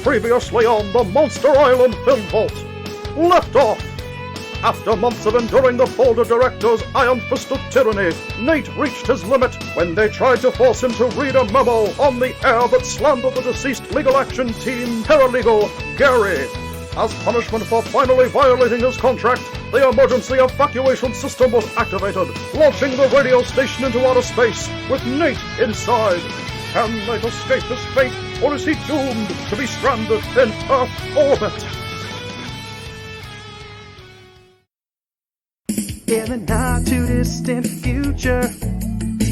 Previously on the Monster Island Film Vault. Left off. After months of enduring the Boulder Director's iron-fisted tyranny, Nate reached his limit when they tried to force him to read a memo on the air that slandered the deceased legal action team paralegal, Gary. As punishment for finally violating his contract, the emergency evacuation system was activated, launching the radio station into outer space, with Nate inside. Can Nate escape his fate, or is he doomed to be stranded in Earth orbit? In the not-too-distant future,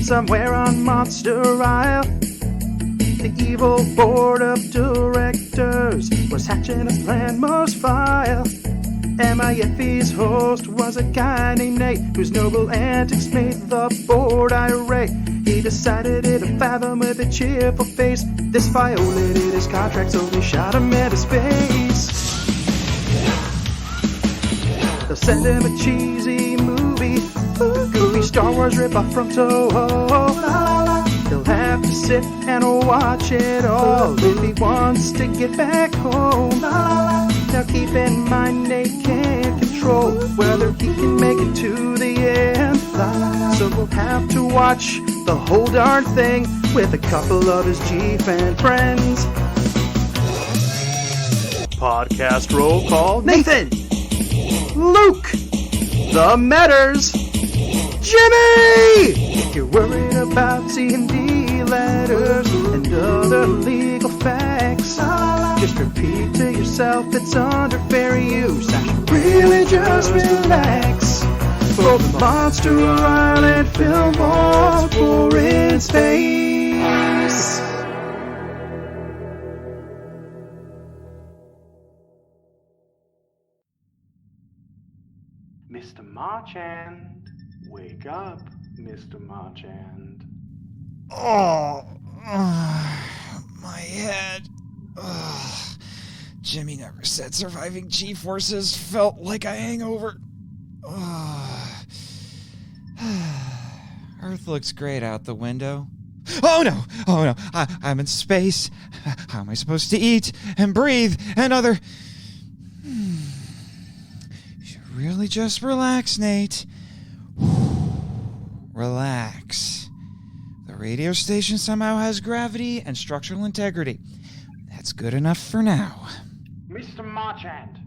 somewhere on Monster Isle, the evil board of directors was hatching a plan most vile. MIFV's host was a guy named Nate, whose noble antics made the board irate. He decided to fathom with a cheerful face. This violated his contract, so they shot him into space. They'll send him a cheesy movie, goofy Star Wars ripoff from Toho. He'll have to sit and watch it all if he wants to get back home. Now keep in mind Nate can't control whether he can make it to the end. So we'll have to watch the whole darn thing with a couple of his G-fan friends. Podcast roll call. Nathan! Luke! The Metters! Jimmy! If you're worried about C&D letters and other legal facts, just repeat to yourself it's under fair use. I should really just relax. For the Monster Island Film Vault, we're in space. Mr. Marchand, wake up, Mr. Marchand. Oh, my head. Jimmy never said surviving G-forces felt like a hangover. Earth looks great out the window. Oh no, I'm in space. How am I supposed to eat and breathe and other... You should really just relax, Nate. Relax. The radio station somehow has gravity and structural integrity. That's good enough for now. Mr. Marchand.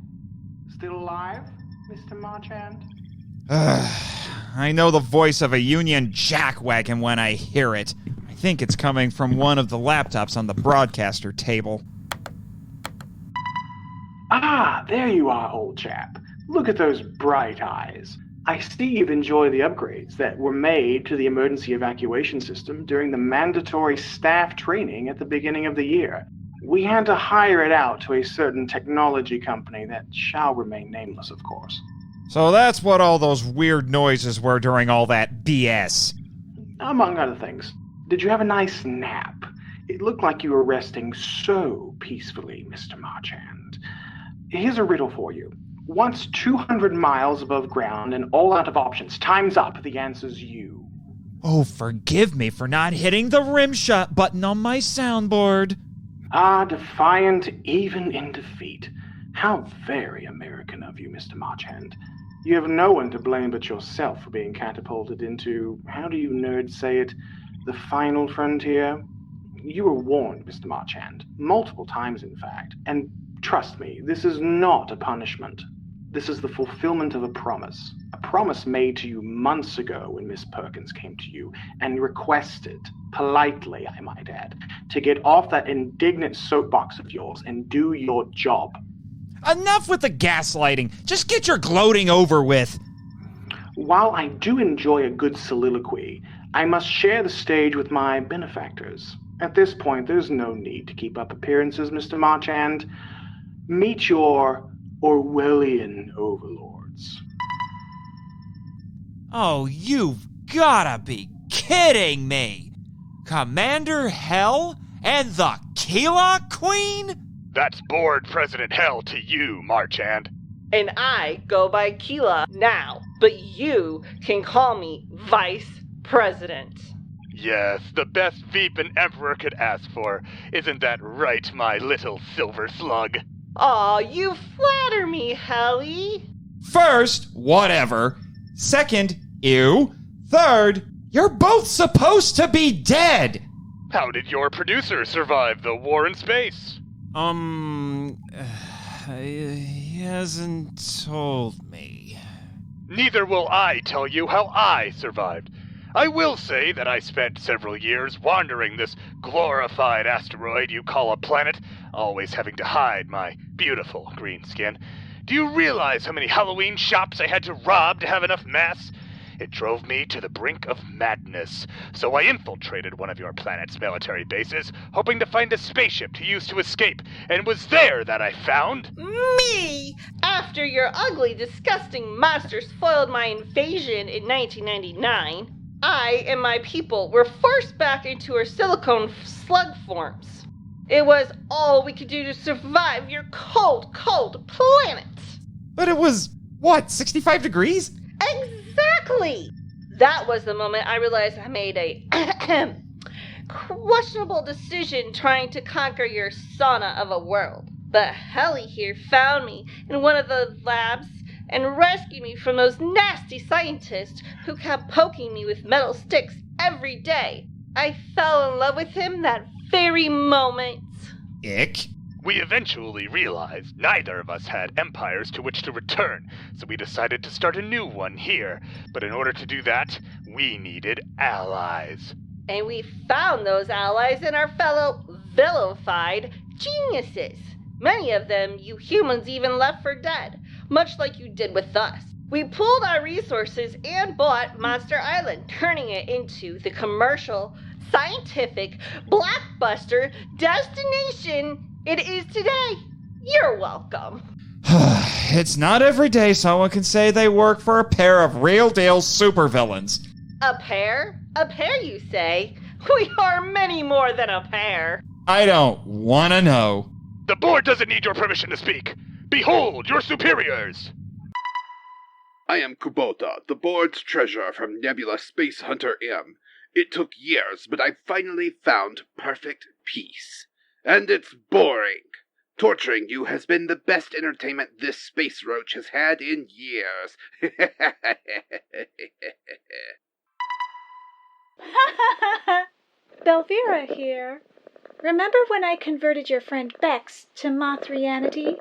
Still alive, Mr. Marchand? I know the voice of a Union jackwagon when I hear it. I think it's coming from one of the laptops on the broadcaster table. Ah, there you are, old chap. Look at those bright eyes. I see you've enjoyed the upgrades that were made to the emergency evacuation system during the mandatory staff training at the beginning of the year. We had to hire it out to a certain technology company that shall remain nameless, of course. So that's what all those weird noises were during all that BS. Among other things. Did you have a nice nap? It looked like you were resting so peacefully, Mr. Marchand. Here's a riddle for you. Once 200 miles above ground and all out of options, time's up. The answer's you. Oh, forgive me for not hitting the rim shot button on my soundboard. Ah, defiant even in defeat. How very American of you, Mr. Marchand. You have no one to blame but yourself for being catapulted into, how do you nerds say it, the final frontier? You were warned, Mr. Marchand, multiple times in fact, and trust me, this is not a punishment. This is the fulfillment of a promise made to you months ago when Miss Perkins came to you and requested, politely I might add, to get off that indignant soapbox of yours and do your job. Enough with the gaslighting. Just get your gloating over with. While I do enjoy a good soliloquy, I must share the stage with my benefactors. At this point, there's no need to keep up appearances, Mr. Marchand. Meet your Orwellian overlords. Oh, you've gotta be kidding me! Commander Hell and the Kila Queen? That's Board President Hell to you, Marchand. And I go by Kila now, but you can call me Vice President. Yes, the best Veep an emperor could ask for. Isn't that right, my little silver slug? Aw, you flatter me, Helly. First, whatever. Second, ew. Third, you're both supposed to be dead. How did your producer survive the war in space? He hasn't told me. Neither will I tell you how I survived. I will say that I spent several years wandering this glorified asteroid you call a planet, always having to hide my beautiful green skin. Do you realize how many Halloween shops I had to rob to have enough masks? It drove me to the brink of madness, so I infiltrated one of your planet's military bases, hoping to find a spaceship to use to escape, and it was there that I found... Me! After your ugly, disgusting monsters foiled my invasion in 1999, I and my people were forced back into our silicone slug forms. It was all we could do to survive your cold, cold planet. But it was, what, 65 degrees? Exactly! That was the moment I realized I made a questionable decision trying to conquer your sauna of a world. But Helly here found me in one of the labs and rescued me from those nasty scientists who kept poking me with metal sticks every day. I fell in love with him that very moment. Ick. We eventually realized neither of us had empires to which to return, so we decided to start a new one here. But in order to do that, we needed allies. And we found those allies in our fellow vilified geniuses. Many of them you humans even left for dead, much like you did with us. We pooled our resources and bought Monster Island, turning it into the commercial, scientific, blockbuster destination it is today. You're welcome. It's not every day someone can say they work for a pair of real-deal supervillains. A pair? A pair, you say? We are many more than a pair. I don't want to know. The board doesn't need your permission to speak. Behold, your superiors! I am Kubota, the board's treasurer from Nebula Space Hunter M. It took years, but I finally found perfect peace. And it's boring. Torturing you has been the best entertainment this space roach has had in years. Belvira here. Remember when I converted your friend Bex to Mothrianity?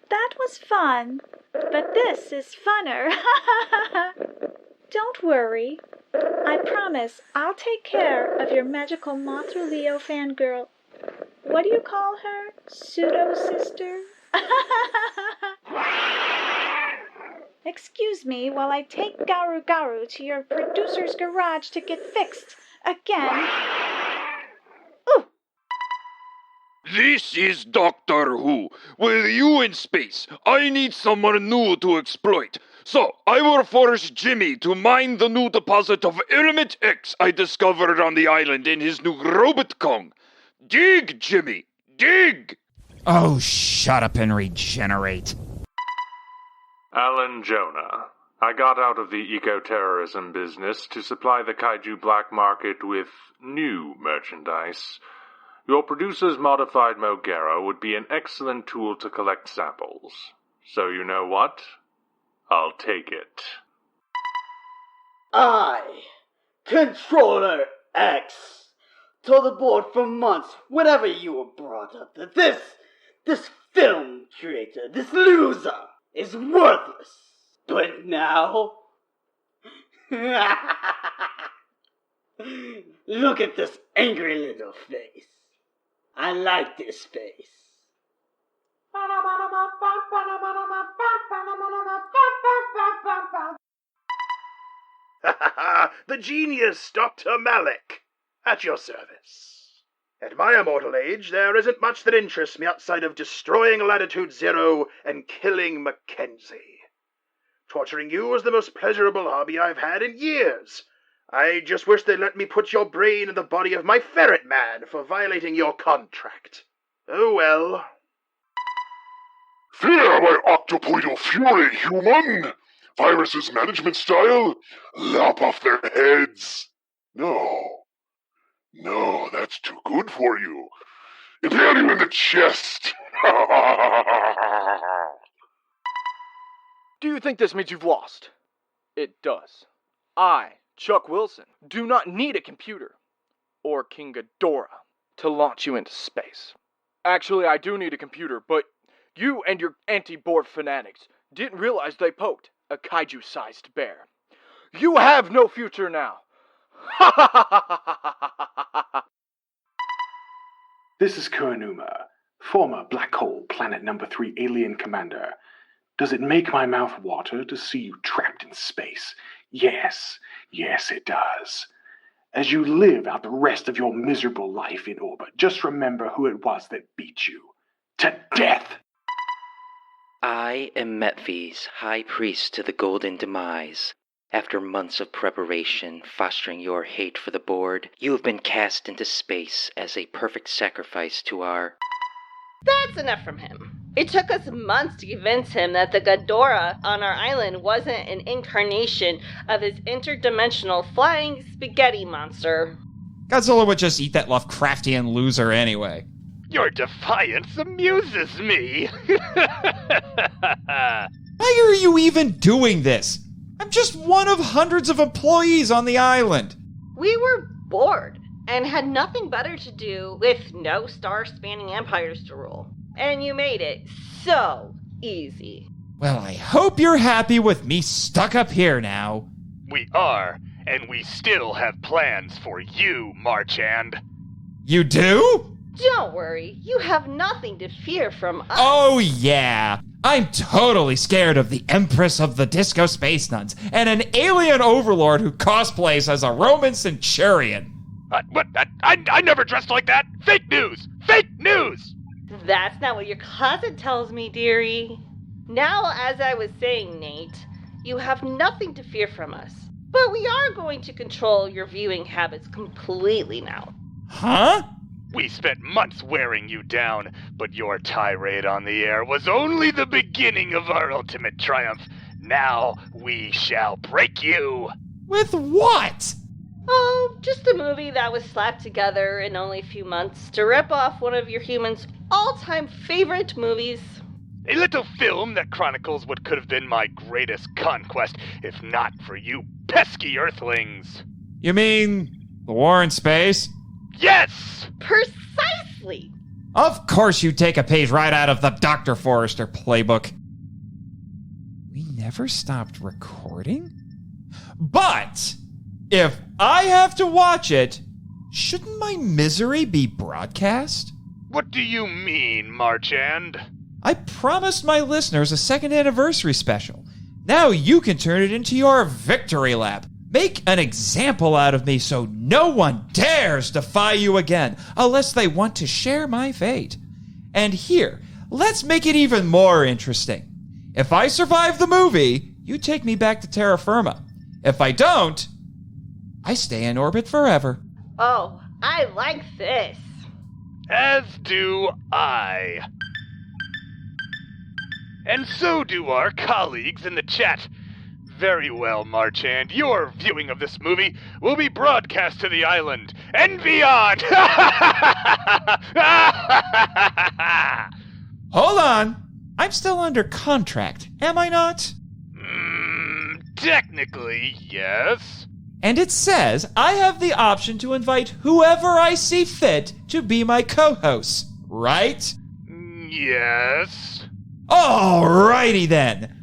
That was fun, but this is funner. Don't worry. I promise I'll take care of your magical Mothra-Leo fangirl. What do you call her? Pseudo-sister? Excuse me while I take Garu Garu to your producer's garage to get fixed. Again. Ooh! This is Doctor Who. With you in space, I need someone new to exploit. So, I will force Jimmy to mine the new deposit of Element X I discovered on the island in his new Robot Kong. Dig, Jimmy! Dig! Oh, shut up and regenerate. Alan Jonah. I got out of the eco-terrorism business to supply the kaiju black market with new merchandise. Your producer's modified Mogera would be an excellent tool to collect samples. So you know what? I'll take it. I, Controller X, told the board for months, whenever you were brought up, that this film creator, this loser, is worthless. But now... Look at this angry little face. I like this face. The genius, Dr. Malik. At your service. At my immortal age, there isn't much that interests me outside of destroying Latitude Zero and killing Mackenzie. Torturing you is the most pleasurable hobby I've had in years. I just wish they'd let me put your brain in the body of my ferret man for violating your contract. Oh well. Fear my octopoidal fury, human! Viruses management style? Lop off their heads! No. No, that's too good for you. Impale you in the chest. Do you think this means you've lost? It does. I, Chuck Wilson, do not need a computer or King Ghidorah to launch you into space. Actually, I do need a computer, but you and your anti-board fanatics didn't realize they poked a kaiju-sized bear. You have no future now. This is Kuranuma, former Black Hole Planet Number 3 alien commander. Does it make my mouth water to see you trapped in space? Yes, it does. As you live out the rest of your miserable life in orbit, just remember who it was that beat you. To death! I am Metvi's High Priest to the Golden Demise. After months of preparation, fostering your hate for the board, you have been cast into space as a perfect sacrifice to our... That's enough from him. It took us months to convince him that the Ghidorah on our island wasn't an incarnation of his interdimensional flying spaghetti monster. Godzilla would just eat that Lovecraftian loser anyway. Your defiance amuses me. Why are you even doing this? I'm just one of hundreds of employees on the island. We were bored and had nothing better to do with no star-spanning empires to rule. And you made it so easy. Well, I hope you're happy with me stuck up here now. We are, and we still have plans for you, Marchand. You do? Don't worry, you have nothing to fear from us. Oh, yeah. I'm totally scared of the Empress of the Disco Space Nuns and an alien overlord who cosplays as a Roman centurion. What? I never dressed like that. Fake news! Fake news! That's not what your cousin tells me, dearie. Now, as I was saying, Nate, you have nothing to fear from us. But we are going to control your viewing habits completely now. Huh? We spent months wearing you down, but your tirade on the air was only the beginning of our ultimate triumph. Now we shall break you. With what? Oh, just a movie that was slapped together in only a few months to rip off one of your humans' all-time favorite movies. A little film that chronicles what could have been my greatest conquest, if not for you pesky Earthlings. You mean the war in space? Yes! Precisely! Of course you take a page right out of the Dr. Forrester playbook. We never stopped recording? But if I have to watch it, shouldn't my misery be broadcast? What do you mean, Marchand? I promised my listeners a second anniversary special. Now you can turn it into your victory lap. Make an example out of me so no one dares defy you again, unless they want to share my fate. And here, let's make it even more interesting. If I survive the movie, you take me back to terra firma. If I don't, I stay in orbit forever. Oh, I like this. As do I. And so do our colleagues in the chat. Very well, Marchand. Your viewing of this movie will be broadcast to the island and beyond. Hold on. I'm still under contract, am I not? Technically, yes. And it says I have the option to invite whoever I see fit to be my co-host, right? Yes. Alrighty then.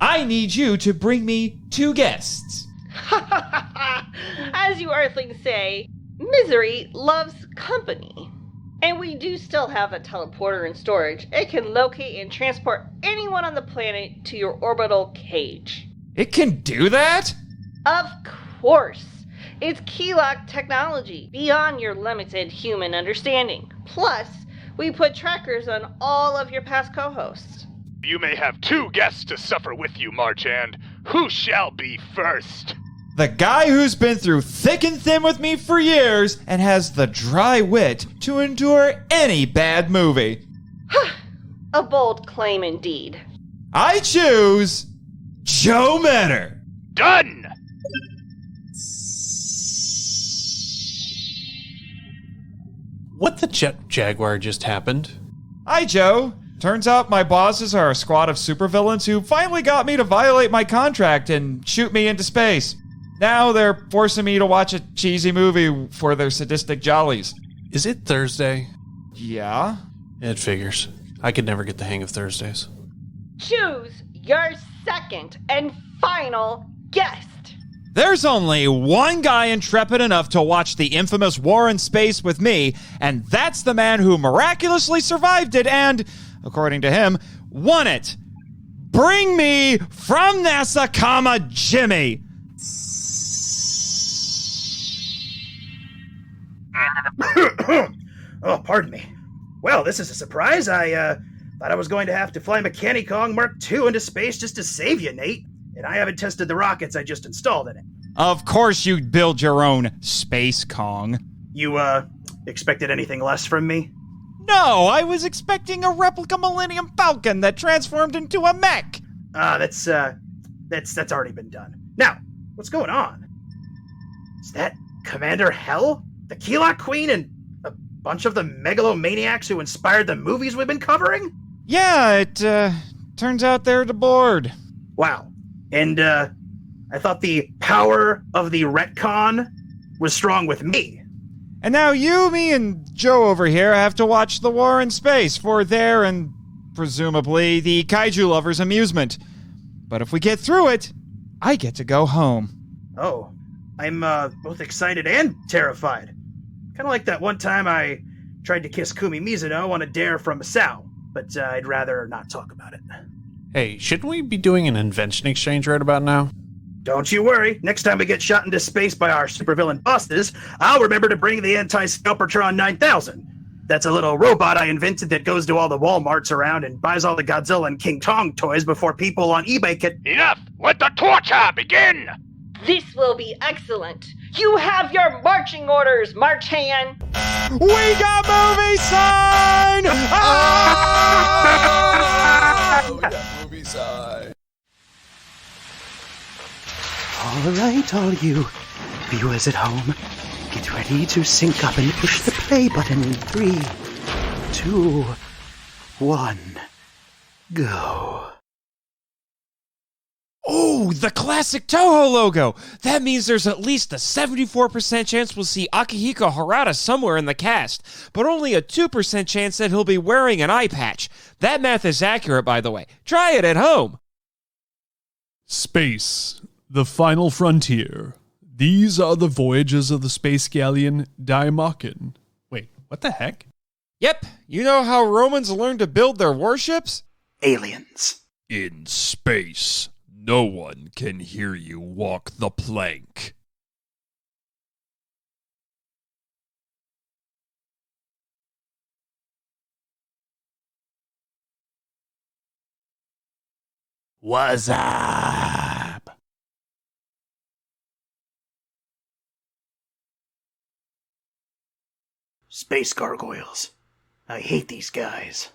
I need you to bring me 2 guests. As you Earthlings say, misery loves company. And we do still have a teleporter in storage. It can locate and transport anyone on the planet to your orbital cage. It can do that? Of course. It's Kila technology, beyond your limited human understanding. Plus, we put trackers on all of your past co-hosts. You may have 2 guests to suffer with you, Marchand. Who shall be first? The guy who's been through thick and thin with me for years and has the dry wit to endure any bad movie. A bold claim indeed. I choose Joe Menner. Done! What the Jaguar just happened? Hi, Joe. Turns out my bosses are a squad of supervillains who finally got me to violate my contract and shoot me into space. Now they're forcing me to watch a cheesy movie for their sadistic jollies. Is it Thursday? Yeah? It figures. I could never get the hang of Thursdays. Choose your second and final guest. There's only one guy intrepid enough to watch the infamous War in Space with me, and that's the man who miraculously survived it and, according to him, won it. Bring me from NASA, Jimmy. Oh, pardon me. Well, this is a surprise. I thought I was going to have to fly Mechanic Kong Mark II into space just to save you, Nate. And I haven't tested the rockets I just installed in it. Of course you'd build your own Space Kong. You, expected anything less from me? No, I was expecting a replica Millennium Falcon that transformed into a mech. That's already been done. Now, what's going on? Is that Commander Hell? The Kila Queen and a bunch of the megalomaniacs who inspired the movies we've been covering? Yeah, it, turns out they're aboard. Wow. And, I thought the power of the retcon was strong with me. And now you, me, and Joe over here have to watch the War in Space for their and, presumably, the kaiju lovers' amusement. But if we get through it, I get to go home. Oh, I'm, both excited and terrified. Kind of like that one time I tried to kiss Kumi Mizuno on a dare from Masao, but I'd rather not talk about it. Hey, shouldn't we be doing an invention exchange right about now? Don't you worry. Next time we get shot into space by our supervillain bosses, I'll remember to bring the anti-Scalpertron 9000. That's a little robot I invented that goes to all the Walmarts around and buys all the Godzilla and King Kong toys before people on eBay can... Enough! Let the torture begin! This will be excellent. You have your marching orders, Marchand. We got movie sign! We got movie sign. All right, all you viewers at home, get ready to sync up and push the play button in 3, 2, 1, go. Oh, the classic Toho logo! That means there's at least a 74% chance we'll see Akihiko Harada somewhere in the cast, but only a 2% chance that he'll be wearing an eye patch. That math is accurate, by the way. Try it at home. Space, the final frontier. These are the voyages of the space galleon Daimaken. Wait, what the heck? Yep, you know how Romans learned to build their warships? Aliens. In space, no one can hear you walk the plank. What's up? Space gargoyles. I hate these guys.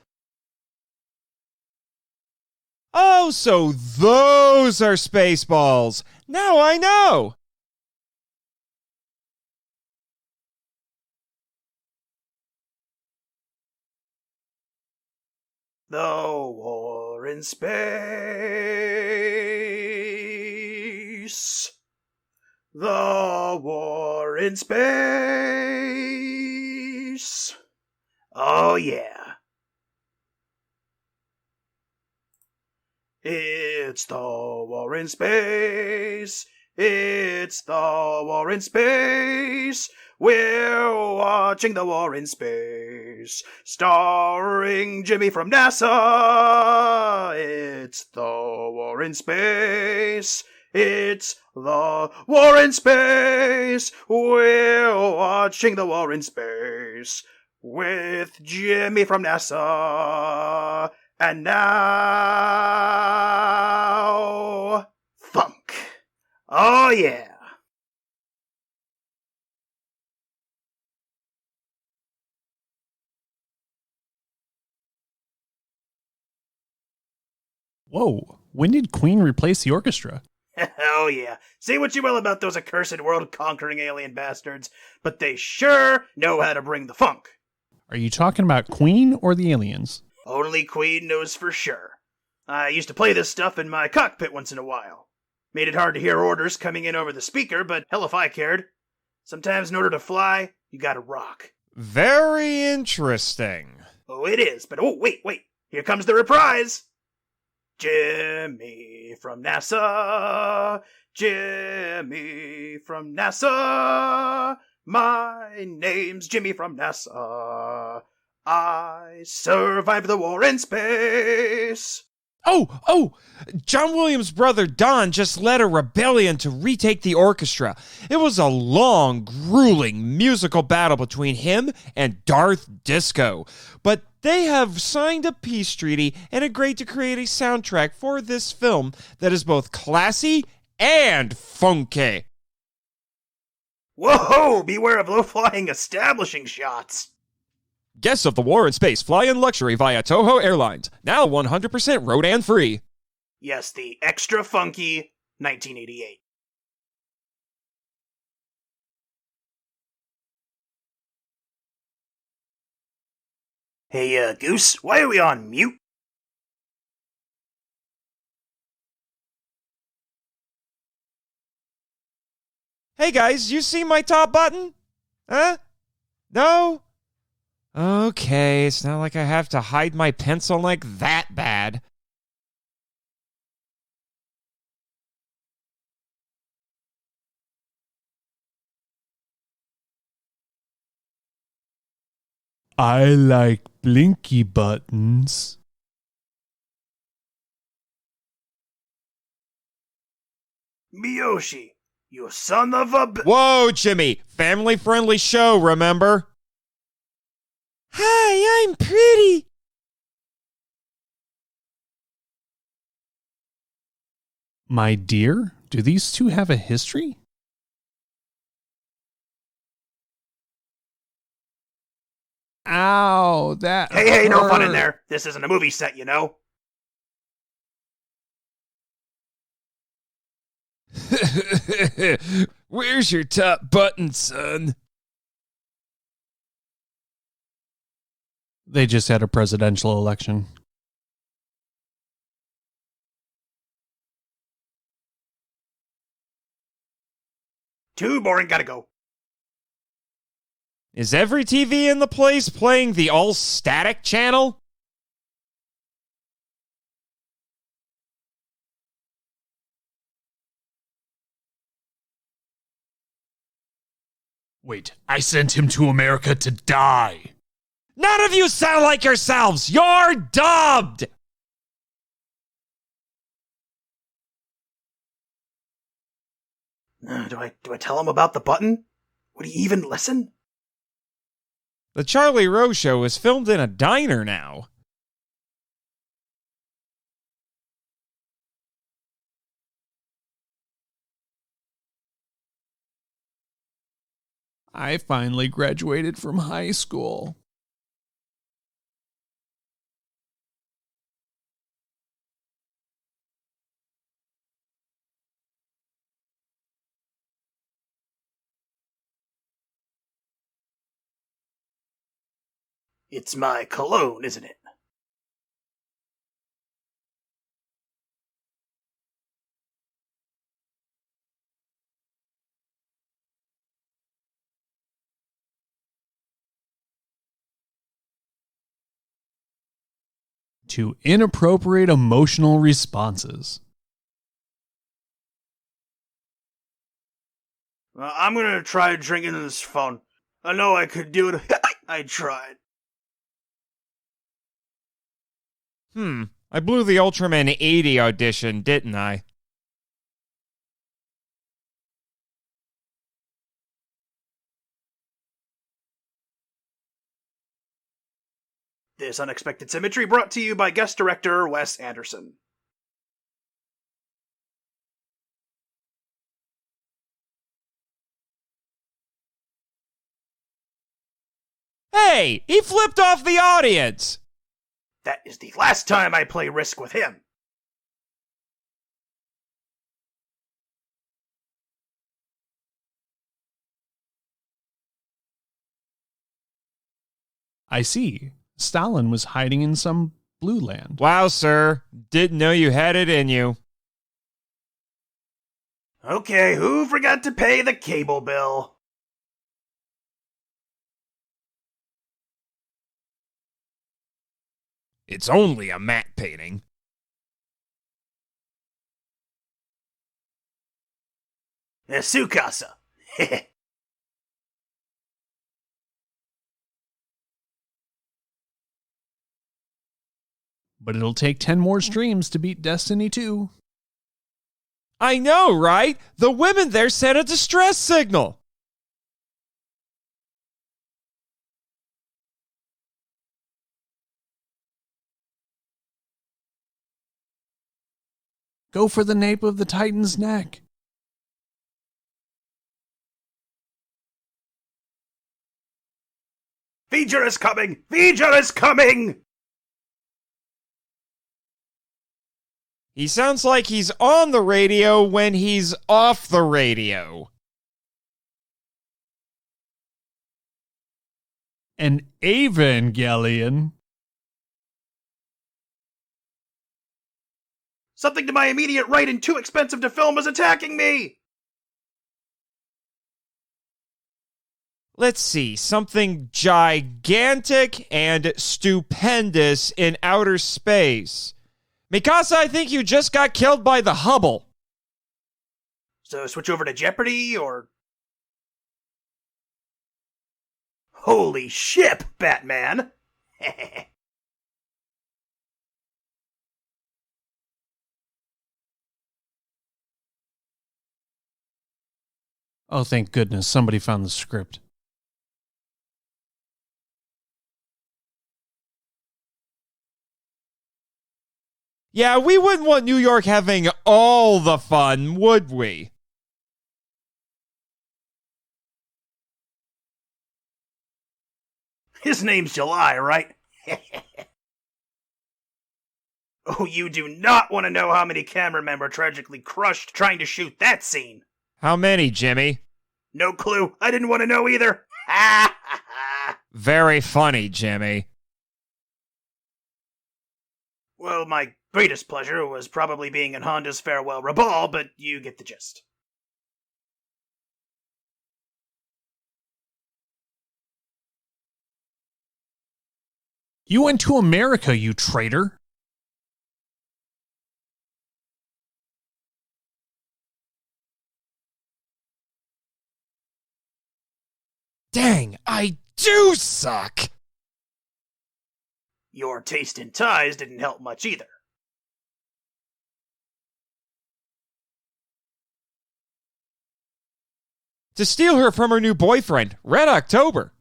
Oh, so those are Spaceballs. Now I know. The war in space. The war in space. Oh, yeah. It's the war in space. It's the war in space. We're watching the war in space. Starring Jimmy from NASA. It's the war in space. It's the war in space. We're watching the war in space. With Jimmy from NASA. And now... funk. Oh, yeah. Whoa, when did Queen replace the orchestra? Oh, yeah. Say what you will about those accursed world-conquering alien bastards, but they sure know how to bring the funk. Are you talking about Queen or the aliens? Only Queen knows for sure. I used to play this stuff in my cockpit once in a while. Made it hard to hear orders coming in over the speaker, but hell if I cared. Sometimes in order to fly, you gotta rock. Very interesting. Oh, it is, but wait. Here comes the reprise. Jimmy from NASA. Jimmy from NASA. My name's Jimmy from NASA. I survived the war in space. Oh, John Williams' brother Don just led a rebellion to retake the orchestra. It was a long, grueling musical battle between him and Darth Disco. But they have signed a peace treaty and agreed to create a soundtrack for this film that is both classy and funky. Whoa, beware of low-flying establishing shots. Guests of the War in Space fly in luxury via Toho Airlines, now 100% Rodan-free. Yes, the extra funky 1988. Hey, Goose, why are we on mute? Hey guys, you see my top button? Huh? No? Okay, it's not like I have to hide my pencil like that bad. I like blinky buttons. Miyoshi, you son of a Whoa, Jimmy! Family-friendly show, remember? Hi, I'm pretty. My dear, do these two have a history? Ow, that Hey, no fun in hurt. there. This isn't a movie set, you know. Where's your top button, son? They just had a presidential election. Too boring, gotta go. Is every TV in the place playing the all-static channel? Wait, I sent him to America to die. None of you sound like yourselves! You're dubbed! Do I tell him about the button? Would he even listen? The Charlie Rose Show is filmed in a diner now. I finally graduated from high school. It's my cologne, isn't it? To inappropriate emotional responses. I'm gonna try drinking this phone. I know I could do it. I tried. I blew the Ultraman 80 audition, didn't I? This unexpected symmetry brought to you by guest director Wes Anderson. Hey, he flipped off the audience! That is the last time I play Risk with him. I see. Stalin was hiding in some blue land. Wow, sir. Didn't know you had it in you. Okay, who forgot to pay the cable bill? It's only a matte painting. Sukasa. But it'll take 10 more streams to beat Destiny 2. I know, right? The women there sent a distress signal. Go for the nape of the Titan's neck. V'ger is coming! V'ger is coming! He sounds like he's on the radio when he's off the radio. An Evangelion. Something to my immediate right and too expensive to film is attacking me! Let's see, something gigantic and stupendous in outer space. Mikasa, I think you just got killed by the Hubble. So switch over to Jeopardy, or... Holy ship, Batman! Oh, thank goodness, somebody found the script. Yeah, we wouldn't want New York having all the fun, would we? His name's July, right? Oh, you do not want to know how many cameramen were tragically crushed trying to shoot that scene. How many, Jimmy? No clue. I didn't want to know either. Very funny, Jimmy. Well, my greatest pleasure was probably being in Honda's Farewell Rabal, but you get the gist. You went to America, you traitor. Dang, I do suck! Your taste in ties didn't help much either. To steal her from her new boyfriend, Red October.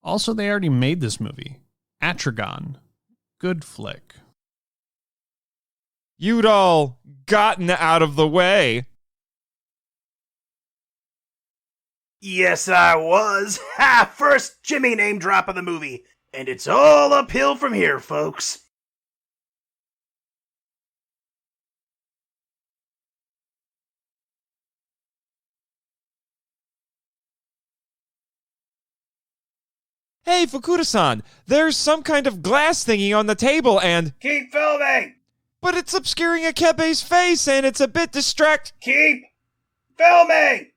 Also, they already made this movie. Atragon. Good flick. You'd all gotten out of the way. Yes, I was. Ha! First Jimmy name drop of the movie. And it's all uphill from here, folks. Hey, Fukuda-san, there's some kind of glass thingy on the table and... Keep filming! But it's obscuring Akebe's face and it's a bit Keep filming!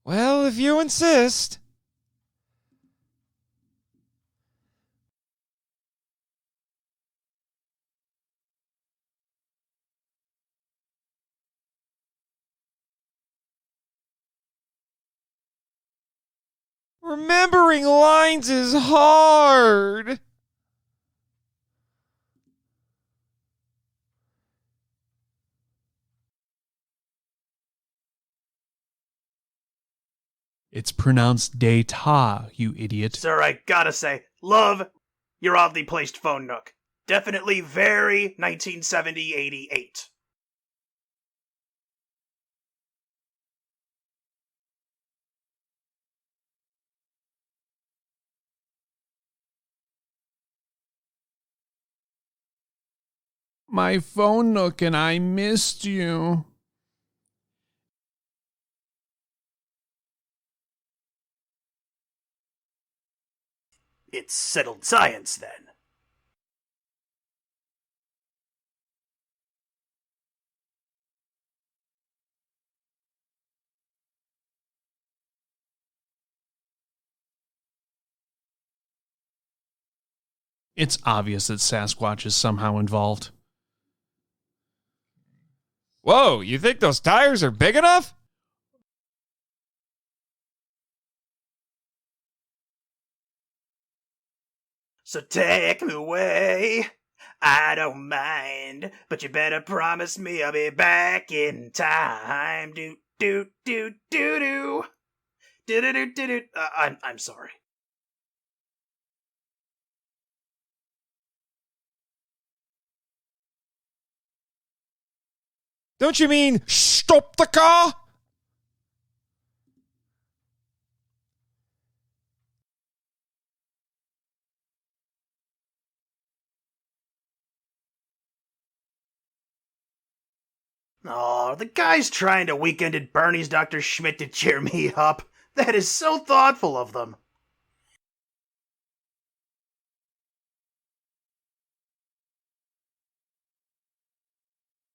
Well, if you insist. Remembering lines is hard. It's pronounced data, you idiot. Sir, I gotta say, love your oddly placed phone nook. Definitely very 1970-88. My phone nook and I missed you. It's settled science, then. It's obvious that Sasquatch is somehow involved. Whoa, you think those tires are big enough? So take me away. I don't mind, but you better promise me I'll be back in time. Do do do do do. Do do do do do. I'm sorry. Don't you mean stop the car? Oh, the guy's trying to weekend at Bernie's Dr. Schmidt to cheer me up. That is so thoughtful of them.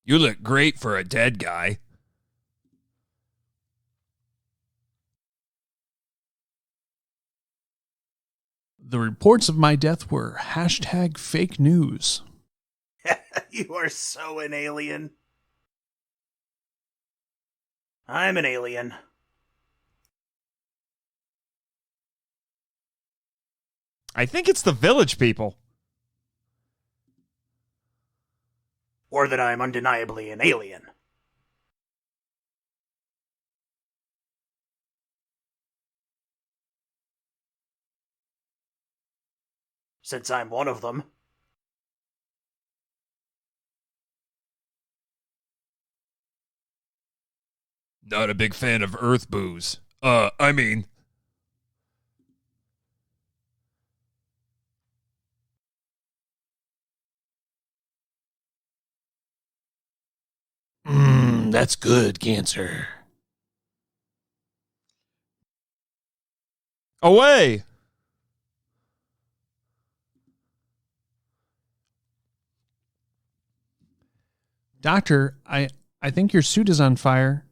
You look great for a dead guy. The reports of my death were #fake news. You are so an alien. I'm an alien. I think it's the village people. Or that I'm undeniably an alien. Since I'm one of them. Not a big fan of Earth booze. I mean... That's good, Cancer. Away! Doctor, I think your suit is on fire.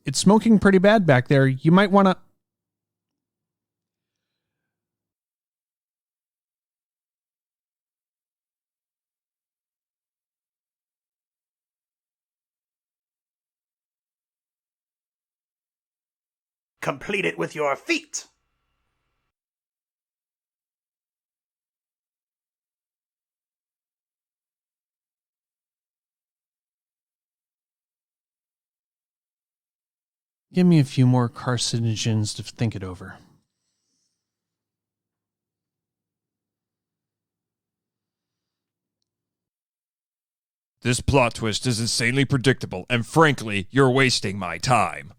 It's smoking pretty bad back there. You might want to... Complete it with your feet. Give me a few more carcinogens to think it over. This plot twist is insanely predictable, and frankly, you're wasting my time.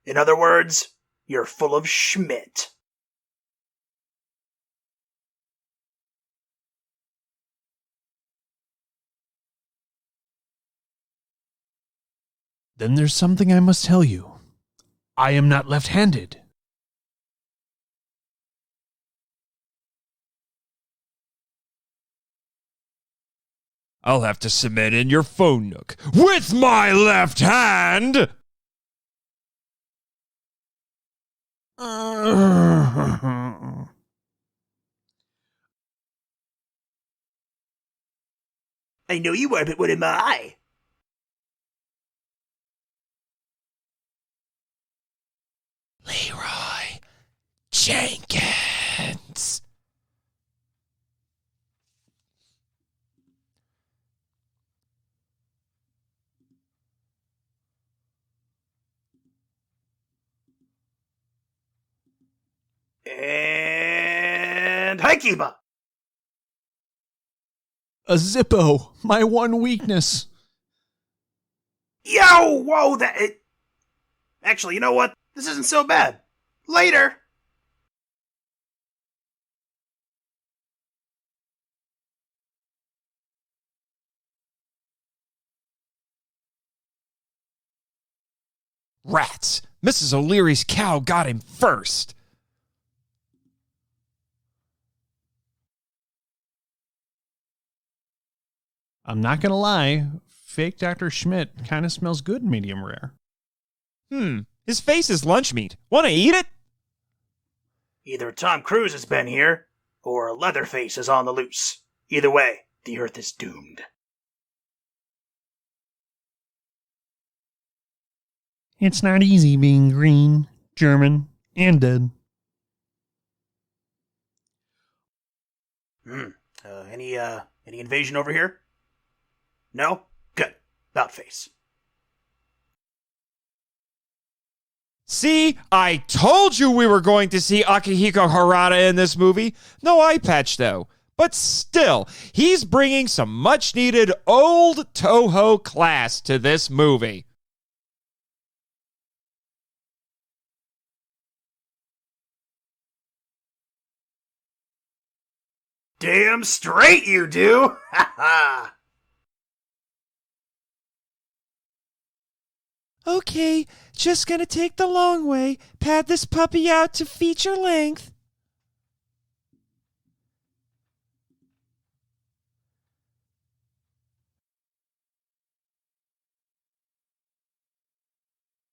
In other words, you're full of Schmidt. Then there's something I must tell you. I am not left-handed. I'll have to cement in your phone nook with my left hand! I know you are, but what am I? Leroy Jenkins. And hi, Kiba. A Zippo, my one weakness. Yo, whoa, Actually, you know what? This isn't so bad. Later. Rats! Mrs. O'Leary's cow got him first. I'm not gonna lie, fake Dr. Schmidt kind of smells good medium rare. His face is lunch meat. Want to eat it? Either Tom Cruise has been here, or Leatherface is on the loose. Either way, the Earth is doomed. It's not easy being green, German, and dead. Any invasion over here? No? Good. About face. See, I told you we were going to see Akihiko Harada in this movie. No eye patch, though. But still, he's bringing some much-needed old Toho class to this movie. Damn straight you do! Ha ha! Okay, just gonna take the long way. Pad this puppy out to feature length.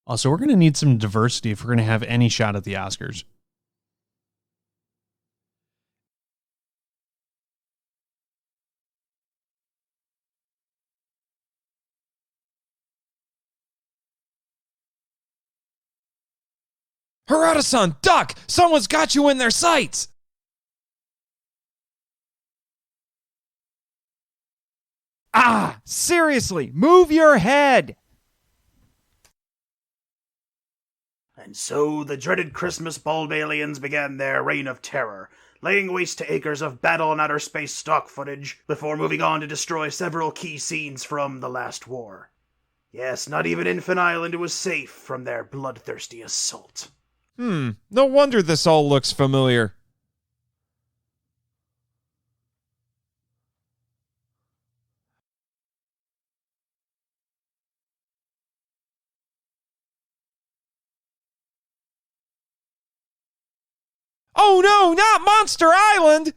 Also, we're going to need some diversity if we're going to have any shot at the Oscars. Harada-san, duck! Someone's got you in their sights! Ah, seriously, move your head! And so the dreaded Christmas bulb aliens began their reign of terror, laying waste to acres of battle and outer space stock footage before moving on to destroy several key scenes from the last war. Yes, not even Infant Island was safe from their bloodthirsty assault. No wonder this all looks familiar. Oh no, not Monster Island!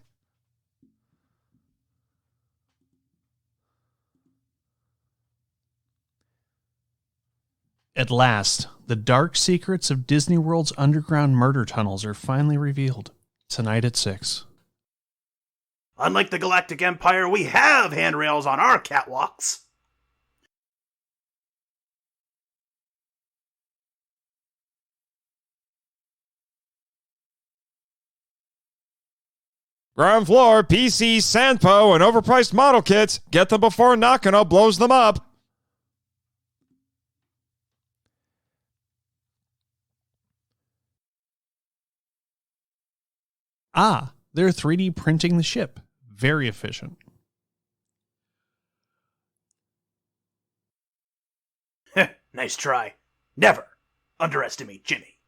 At last, the dark secrets of Disney World's underground murder tunnels are finally revealed. Tonight at 6. Unlike the Galactic Empire, we have handrails on our catwalks. Ground floor, PC, Sanpo, and overpriced model kits. Get them before Nakano blows them up. Ah, they're 3D printing the ship. Very efficient. Nice try. Never underestimate Jimmy.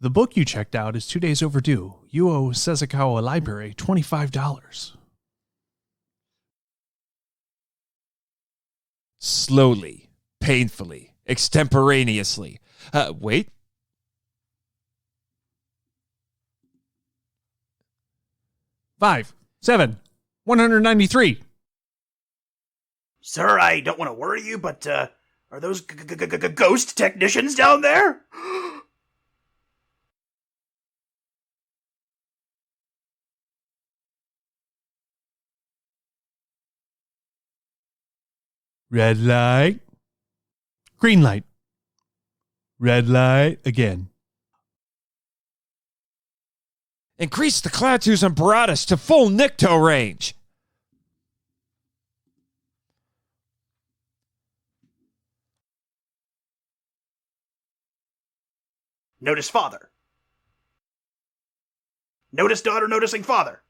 The book you checked out is 2 days overdue. You owe Sezakawa Library $25. Slowly, painfully, extemporaneously. Wait. $5, $7, $193. Sir, I don't want to worry you, but are those ghost technicians down there? Red light. Green light. Red light again. Increase the Klaatu's and Baratus to full Nikto range. Notice father. Notice daughter noticing father.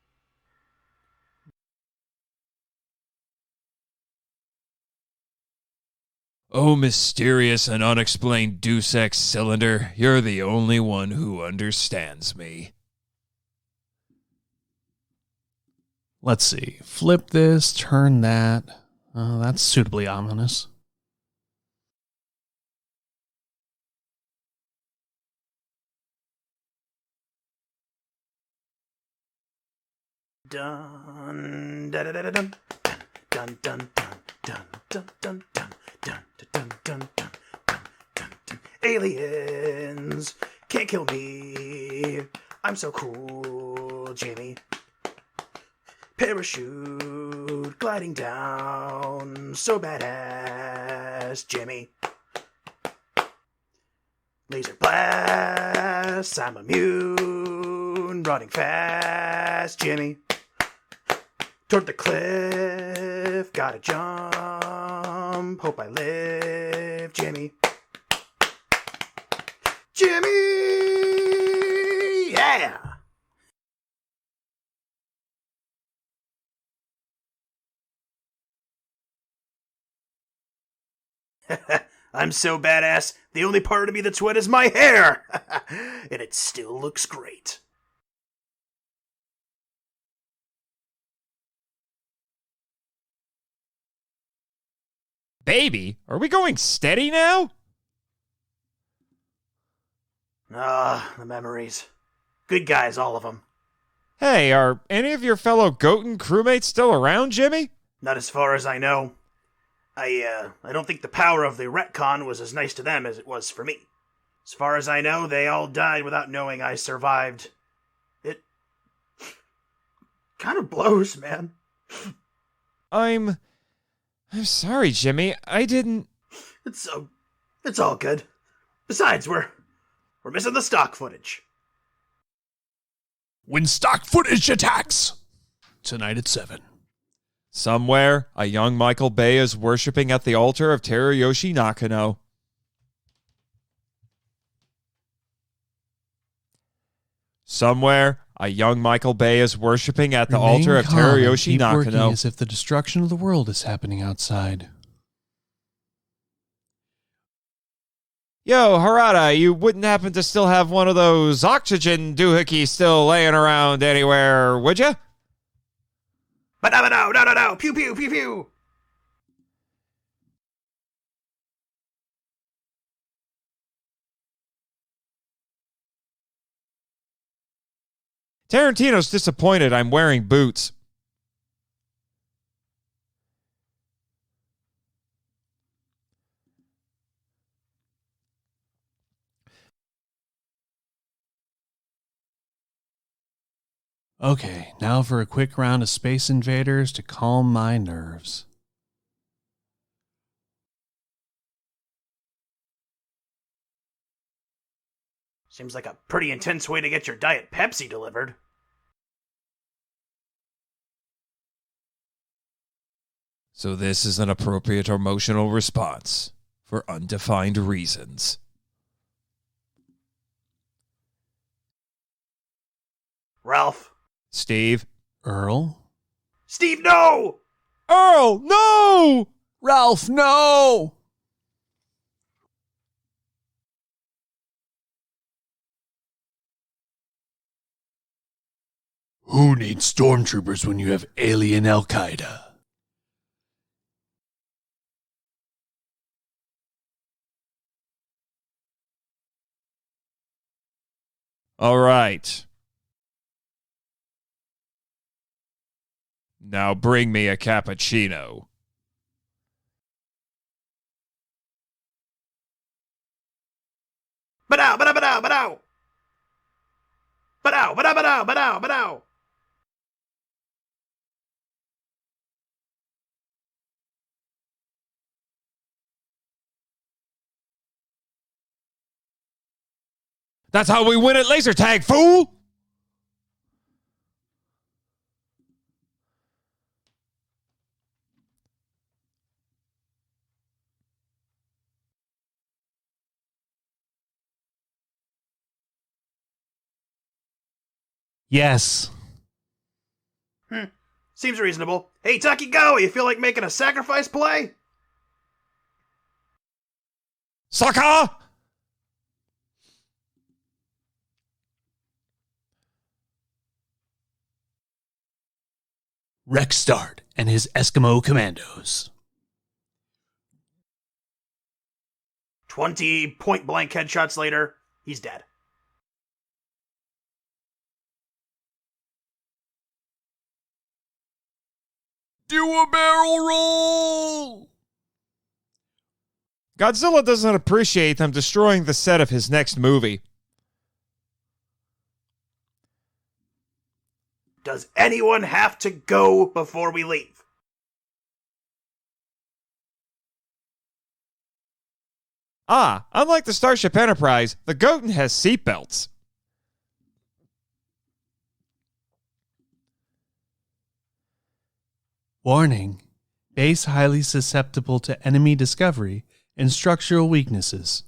Oh, mysterious and unexplained Deus Ex cylinder, you're the only one who understands me. Let's see. Flip this, turn that. That's suitably ominous. Dun da da da da dun dun dun dun dun dun dun dun dun dun dun dun dun. Aliens can't kill me. I'm so cool, Jamie. Parachute gliding down, so badass, Jimmy. Laser blast, I'm immune, running fast, Jimmy. Toward the cliff, gotta jump, hope I live, Jimmy. Jimmy! Yeah! I'm so badass, the only part of me that's wet is my hair! And it still looks great. Baby, are we going steady now? Ah, the memories. Good guys, all of them. Hey, are any of your fellow Goten crewmates still around, Jimmy? Not as far as I know. I don't think the power of the retcon was as nice to them as it was for me. As far as I know, they all died without knowing I survived. It kind of blows, man. I'm sorry, Jimmy. I didn't... It's all good. Besides, we're missing the stock footage. When stock footage attacks! Tonight at 7. Somewhere, a young Michael Bay is worshipping at the altar of Teruyoshi Nakano. Somewhere, a young Michael Bay is worshipping at the altar of Teruyoshi Nakano. Working Nakano. as if the destruction of the world is happening outside. Yo, Harada, you wouldn't happen to still have one of those oxygen doohickeys still laying around anywhere, would you? But no, pew pew pew pew. Tarantino's disappointed I'm wearing boots. Okay, now for a quick round of Space Invaders to calm my nerves. Seems like a pretty intense way to get your Diet Pepsi delivered. So this is an appropriate emotional response for undefined reasons. Ralph. Steve. Earl. Steve, no! Earl, no! Ralph, no! Who needs stormtroopers when you have alien Al-Qaeda? All right. Now bring me a cappuccino. Ba-dow. That's how we win at laser tag, fool! Yes. Seems reasonable. Hey, Takigawa, you feel like making a sacrifice play? Sucker! Rexstart and his Eskimo Commandos. 20 point-blank headshots later, he's dead. Do a barrel roll! Godzilla doesn't appreciate them destroying the set of his next movie. Does anyone have to go before we leave? Unlike the Starship Enterprise, the Goten has seatbelts. Warning. Base highly susceptible to enemy discovery and structural weaknesses.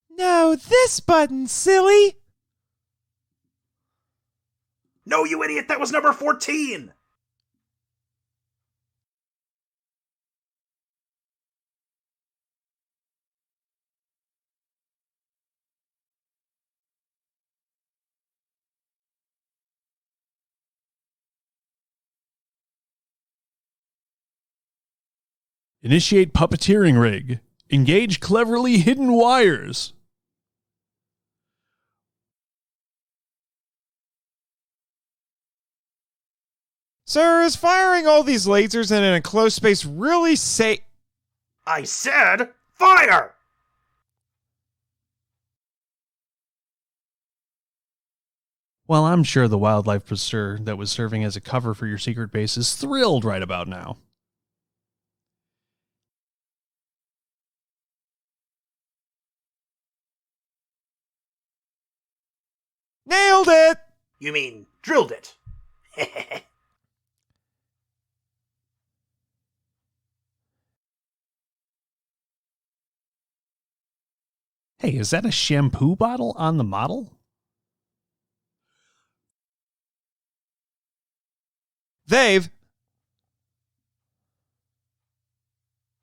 No, this button, silly! No, you idiot, that was number 14! Initiate puppeteering rig. Engage cleverly hidden wires. Sir, is firing all these lasers in an enclosed space really safe? I said fire! Well, I'm sure the wildlife preserve that was serving as a cover for your secret base is thrilled right about now. Nailed it! You mean drilled it? Hey, is that a shampoo bottle on the model? They've...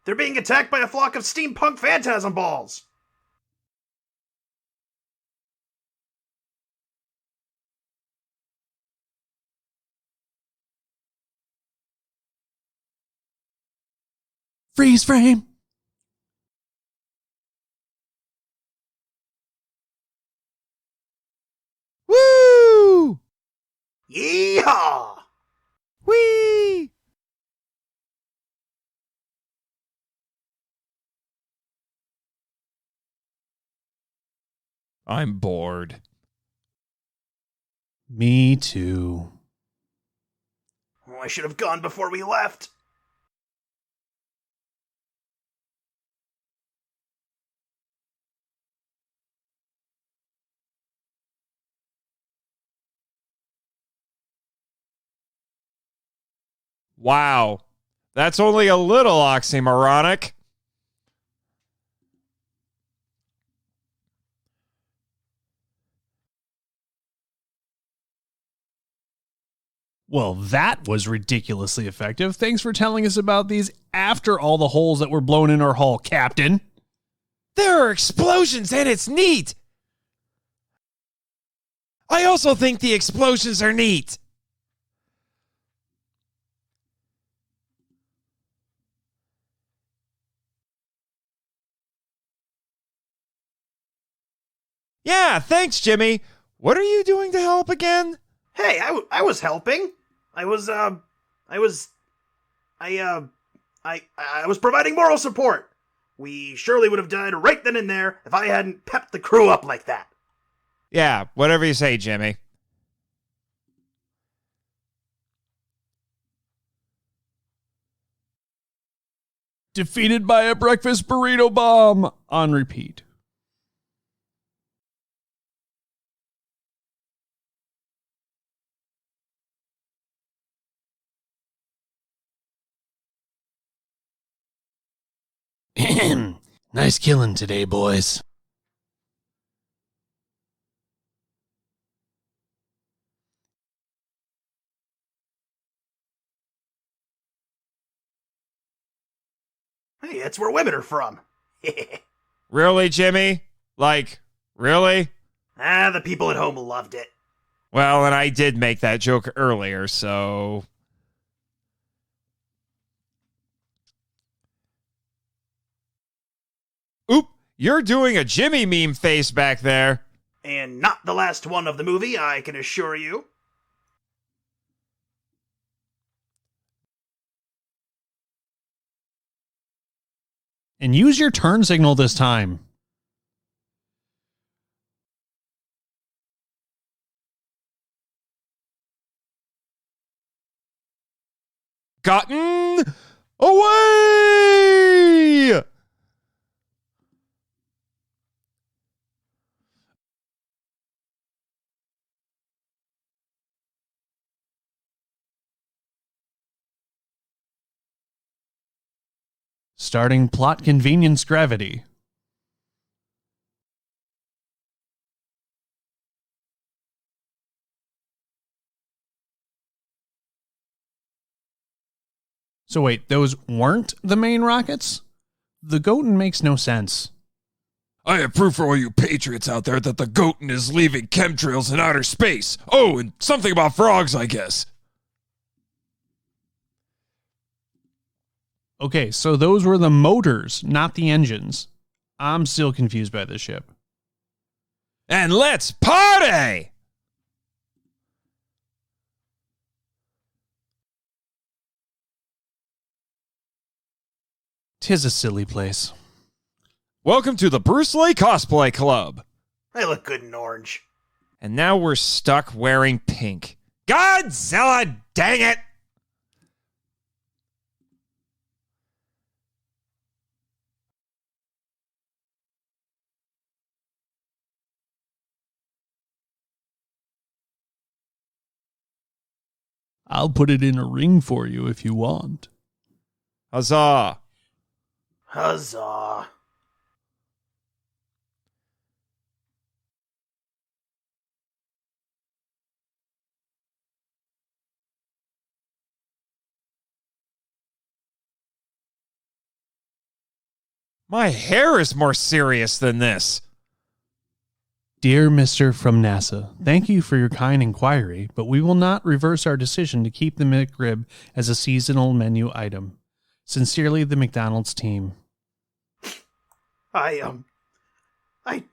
They're being attacked by a flock of steampunk phantasm balls! Freeze frame! Woo! Yeehaw! Whee! I'm bored. Me too. Oh, I should have gone before we left. Wow. That's only a little oxymoronic. Well, that was ridiculously effective. Thanks for telling us about these after all the holes that were blown in our hull, Captain. There are explosions and it's neat. I also think the explosions are neat. Yeah, thanks, Jimmy. What are you doing to help again? Hey, I was helping. I was providing moral support. We surely would have died right then and there if I hadn't pepped the crew up like that. Yeah, whatever you say, Jimmy. Defeated by a breakfast burrito bomb on repeat. Nice killing today, boys. Hey, that's where women are from. Really, Jimmy? Like, really? The people at home loved it. Well, and I did make that joke earlier, so... Oop, you're doing a Jimmy meme face back there. And not the last one of the movie, I can assure you. And use your turn signal this time. Gotten away! Starting plot convenience gravity. So wait, those weren't the main rockets? The Goten makes no sense. I have proof for all you patriots out there that the Goten is leaving chemtrails in outer space. Oh, and something about frogs, I guess. Okay, so those were the motors, not the engines. I'm still confused by this ship. And let's party! 'Tis a silly place. Welcome to the Bruce Lee Cosplay Club. I look good in orange. And now we're stuck wearing pink. Godzilla, dang it! I'll put it in a ring for you if you want. Huzzah! Huzzah. My hair is more serious than this. Dear Mr. from NASA, thank you for your kind inquiry, but we will not reverse our decision to keep the McRib as a seasonal menu item. Sincerely, the McDonald's team. I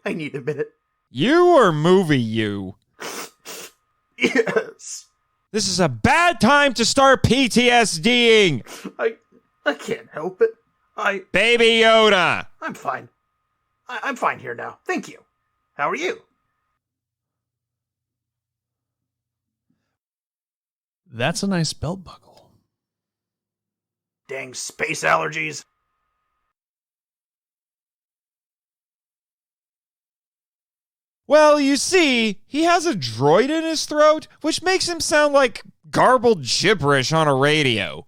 need a minute. You or movie you? Yes. This is a bad time to start PTSDing. I can't help it. Baby Yoda. I'm fine. I'm fine here now. Thank you. How are you? That's a nice belt buckle. Dang space allergies. Well, you see, he has a droid in his throat, which makes him sound like garbled gibberish on a radio.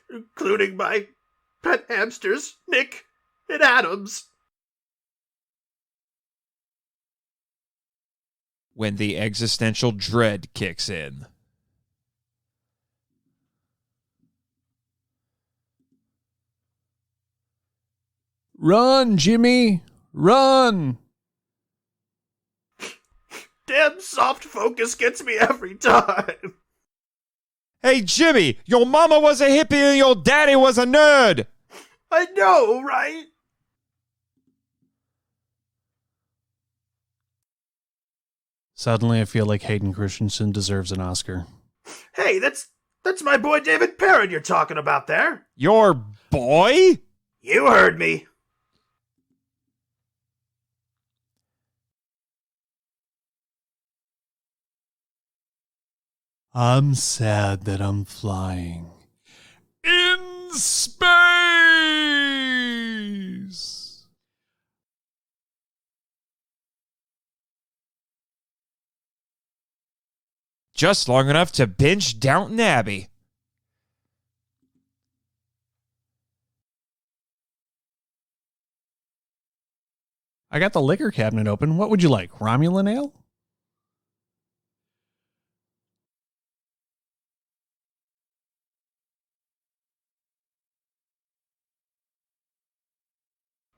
Including my pet hamsters, Nick and Adams. When the existential dread kicks in. Run, Jimmy! Run! Damn soft focus gets me every time. Hey, Jimmy, your mama was a hippie and your daddy was a nerd. I know, right? Suddenly I feel like Hayden Christensen deserves an Oscar. Hey, that's my boy David Perrin you're talking about there. Your boy? You heard me. I'm sad that I'm flying. In space! Just long enough to binge Downton Abbey. I got the liquor cabinet open. What would you like? Romulan ale?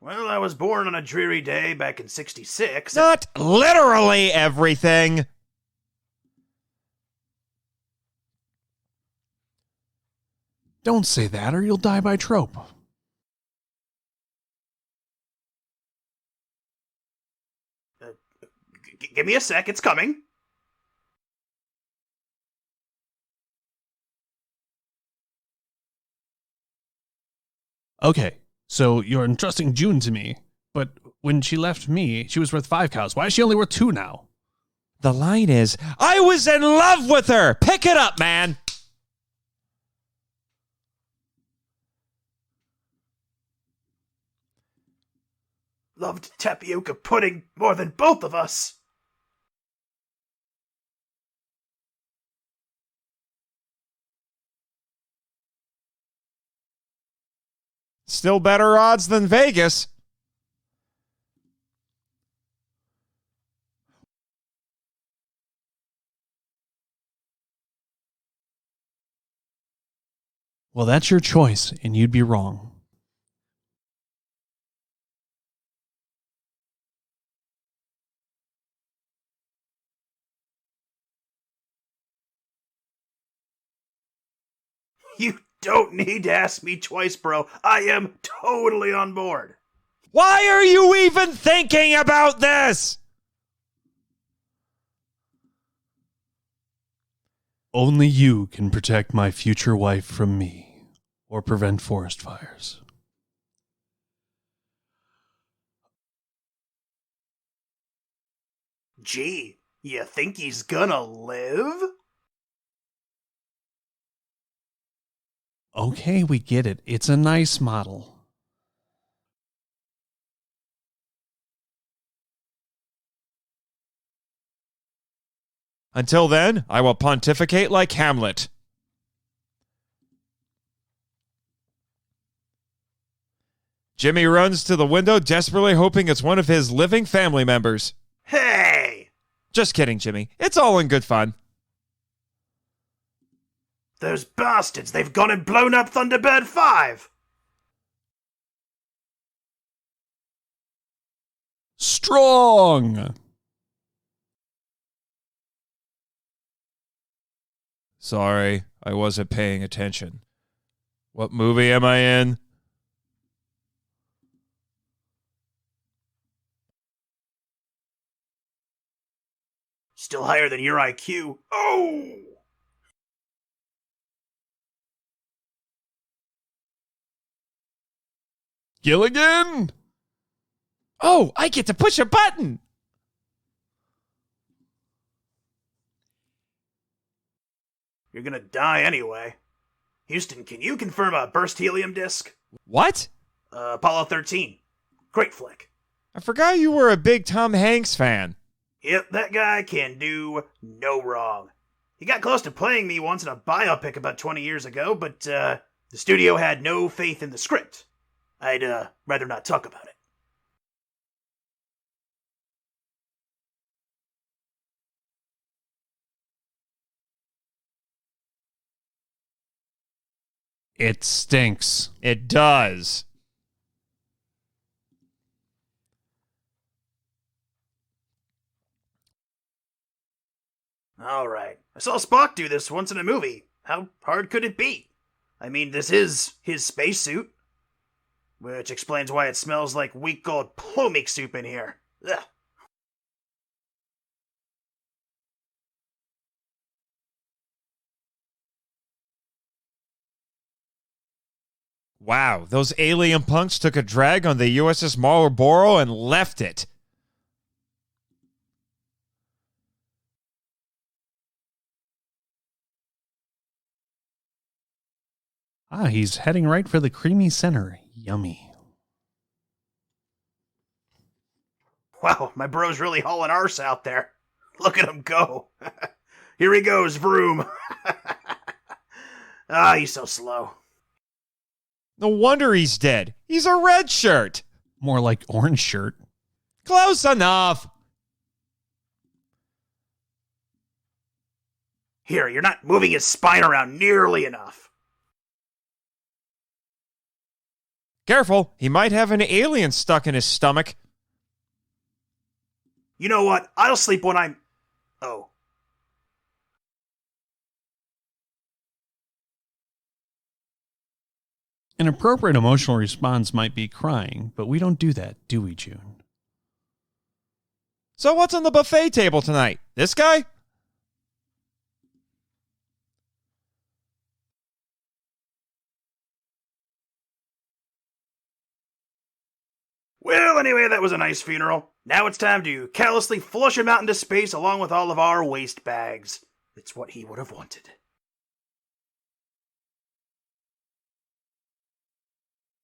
Well, I was born on a dreary day back in '66. Not literally everything. Don't say that or you'll die by trope. Give me a sec, it's coming. Okay, so you're entrusting June to me, but when she left me, she was worth 5 cows. Why is she only worth 2 now? The line is, I was in love with her. Pick it up, man. Loved tapioca pudding more than both of us. Still better odds than Vegas. Well, that's your choice, and you'd be wrong. You don't need to ask me twice, bro. I am totally on board. Why are you even thinking about this? Only you can protect my future wife from me, or prevent forest fires. Gee, you think he's gonna live? Okay, we get it. It's a nice model. Until then, I will pontificate like Hamlet. Jimmy runs to the window, desperately hoping it's one of his living family members. Hey! Just kidding, Jimmy. It's all in good fun. Those bastards, they've gone and blown up Thunderbird 5! Strong! Sorry, I wasn't paying attention. What movie am I in? Still higher than your IQ. Oh! Gilligan? Oh, I get to push a button! You're gonna die anyway. Houston, can you confirm a burst helium disc? What? Apollo 13. Great flick. I forgot you were a big Tom Hanks fan. Yep, that guy can do no wrong. He got close to playing me once in a biopic about 20 years ago, but the studio had no faith in the script. I'd rather not talk about it. It stinks. It does. Alright. I saw Spock do this once in a movie. How hard could it be? I mean, this is his spacesuit. Which explains why it smells like week-old plumik soup in here. Ugh. Wow, those alien punks took a drag on the USS Marlboro and left it. Ah, he's heading right for the creamy center. Yummy. Wow, my bro's really hauling arse out there. Look at him go. Here he goes, vroom. Ah, he's so slow. No wonder he's dead. He's a red shirt. More like orange shirt. Close enough. Here, you're not moving his spine around nearly enough. Careful, he might have an alien stuck in his stomach. You know what? I'll sleep when I'm... Oh. An appropriate emotional response might be crying, but we don't do that, do we, June? So what's on the buffet table tonight? This guy? Well, anyway, that was a nice funeral. Now it's time to callously flush him out into space along with all of our waste bags. It's what he would have wanted.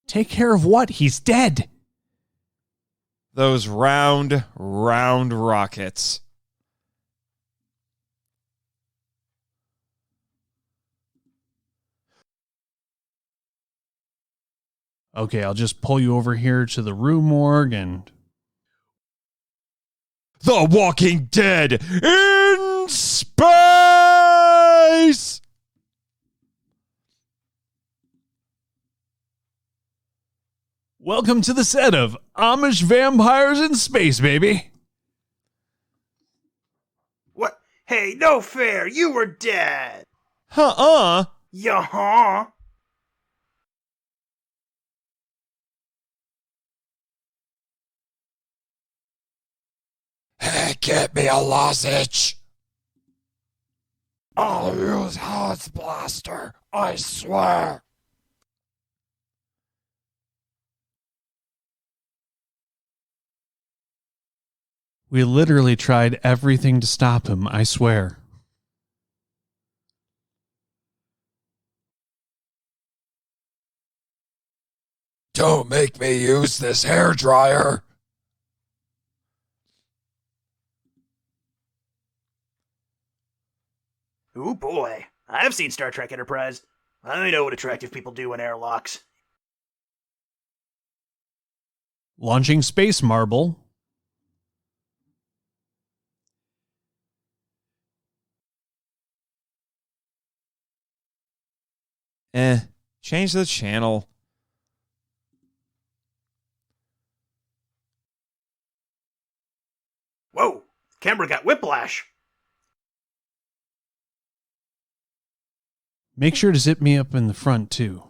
Take care of what? He's dead. Those round rockets. Okay, I'll just pull you over here to the Rue Morgue and... The Walking Dead in space! Welcome to the set of Amish Vampires in Space, baby. What? Hey, no fair. You were dead. Huh? Yeah-huh. Hey, get me a lozenge. I'll use Hans Blaster, I swear. We literally tried everything to stop him, I swear. Don't make me use this hairdryer. Ooh, boy. I've seen Star Trek Enterprise. I know what attractive people do in airlocks. Launching Space Marble. Change the channel. Whoa, camera got whiplash. Make sure to zip me up in the front, too.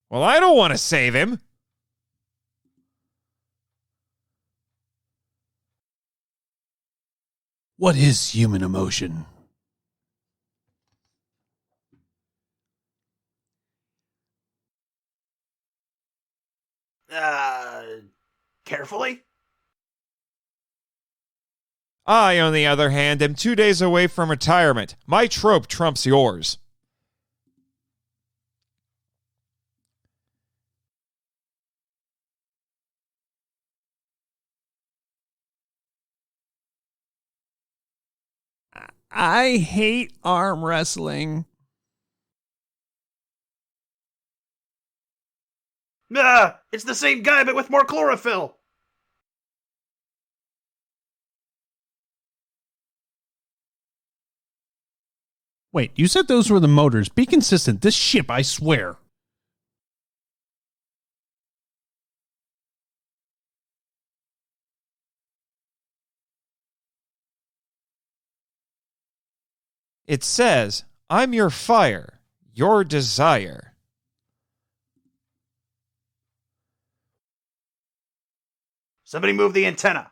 Well, I don't want to save him. What is human emotion? Carefully? I, on the other hand, am 2 days away from retirement. My trope trumps yours. I hate arm wrestling. It's the same guy, but with more chlorophyll. Wait, you said those were the motors. Be consistent. This ship, I swear. It says, I'm your fire, your desire. Somebody move the antenna.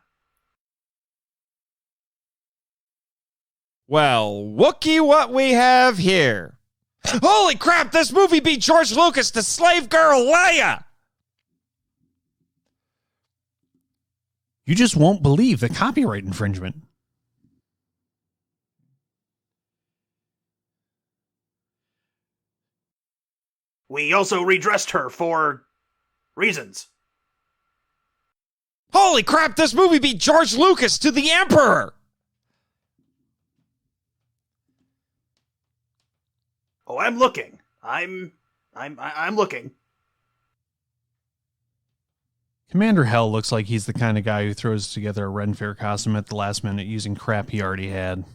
Well, wookie what we have here. Holy crap, this movie beat George Lucas to Slave Girl Leia! You just won't believe the copyright infringement. We also redressed her for reasons. Holy crap, this movie beat George Lucas to the Emperor! Oh, I'm looking. I'm looking. Commander Hell looks like he's the kind of guy who throws together a Ren Fair costume at the last minute using crap he already had.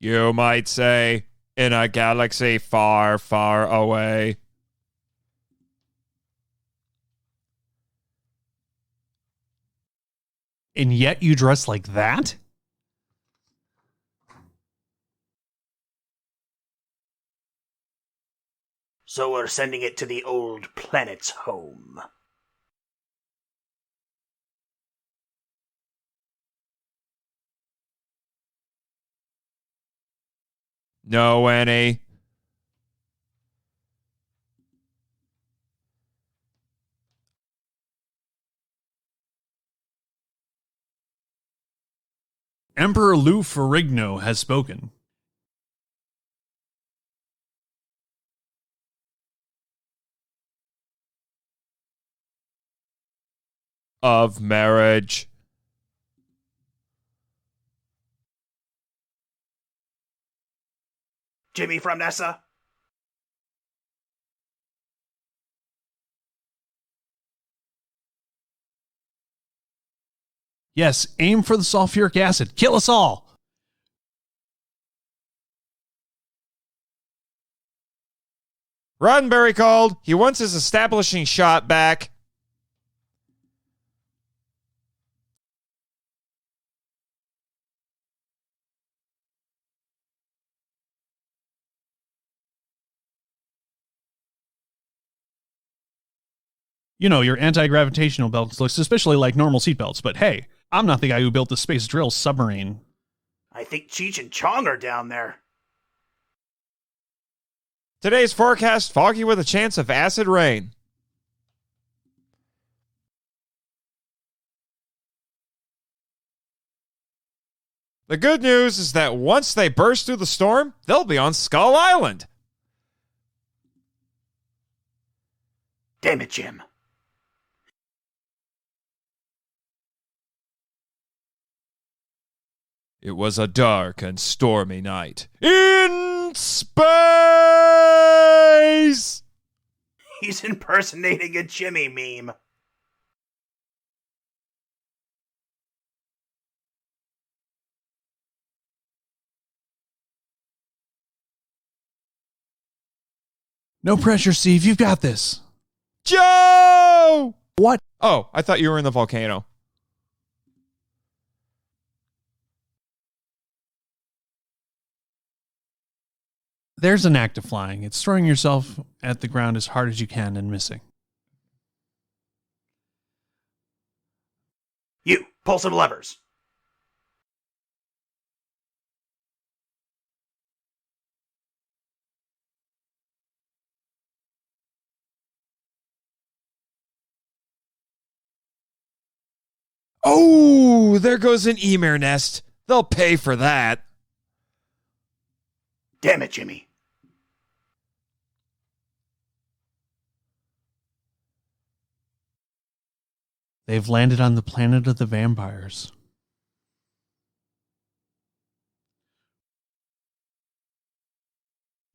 You might say, in a galaxy far, far away. And yet you dress like that? So we're sending it to the old planet's home. No, Annie. Emperor Lou Ferrigno has spoken. Of marriage. Jimmy from NASA? Yes, aim for the sulfuric acid. Kill us all. Roddenberry called. He wants his establishing shot back. You know, your anti-gravitational belts look suspiciously like normal seatbelts, but hey, I'm not the guy who built the space drill submarine. I think Cheech and Chong are down there. Today's forecast, foggy with a chance of acid rain. The good news is that once they burst through the storm, they'll be on Skull Island. Damn it, Jim. It was a dark and stormy night. In space! He's impersonating a Jimmy meme. No pressure, Steve. You've got this. Joe! What? Oh, I thought you were in the volcano. There's an act of flying. It's throwing yourself at the ground as hard as you can and missing. You, pull some levers. Oh, there goes an emir nest. They'll pay for that. Damn it, Jimmy. They've landed on the planet of the vampires.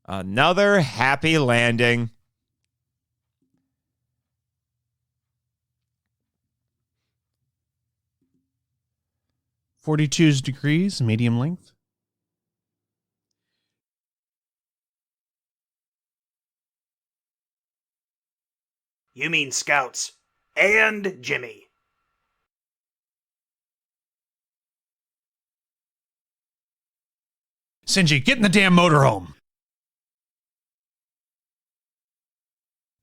Another happy landing. .42 degrees, medium length. You mean Scouts. And Jimmy. Sinji, get in the damn motorhome.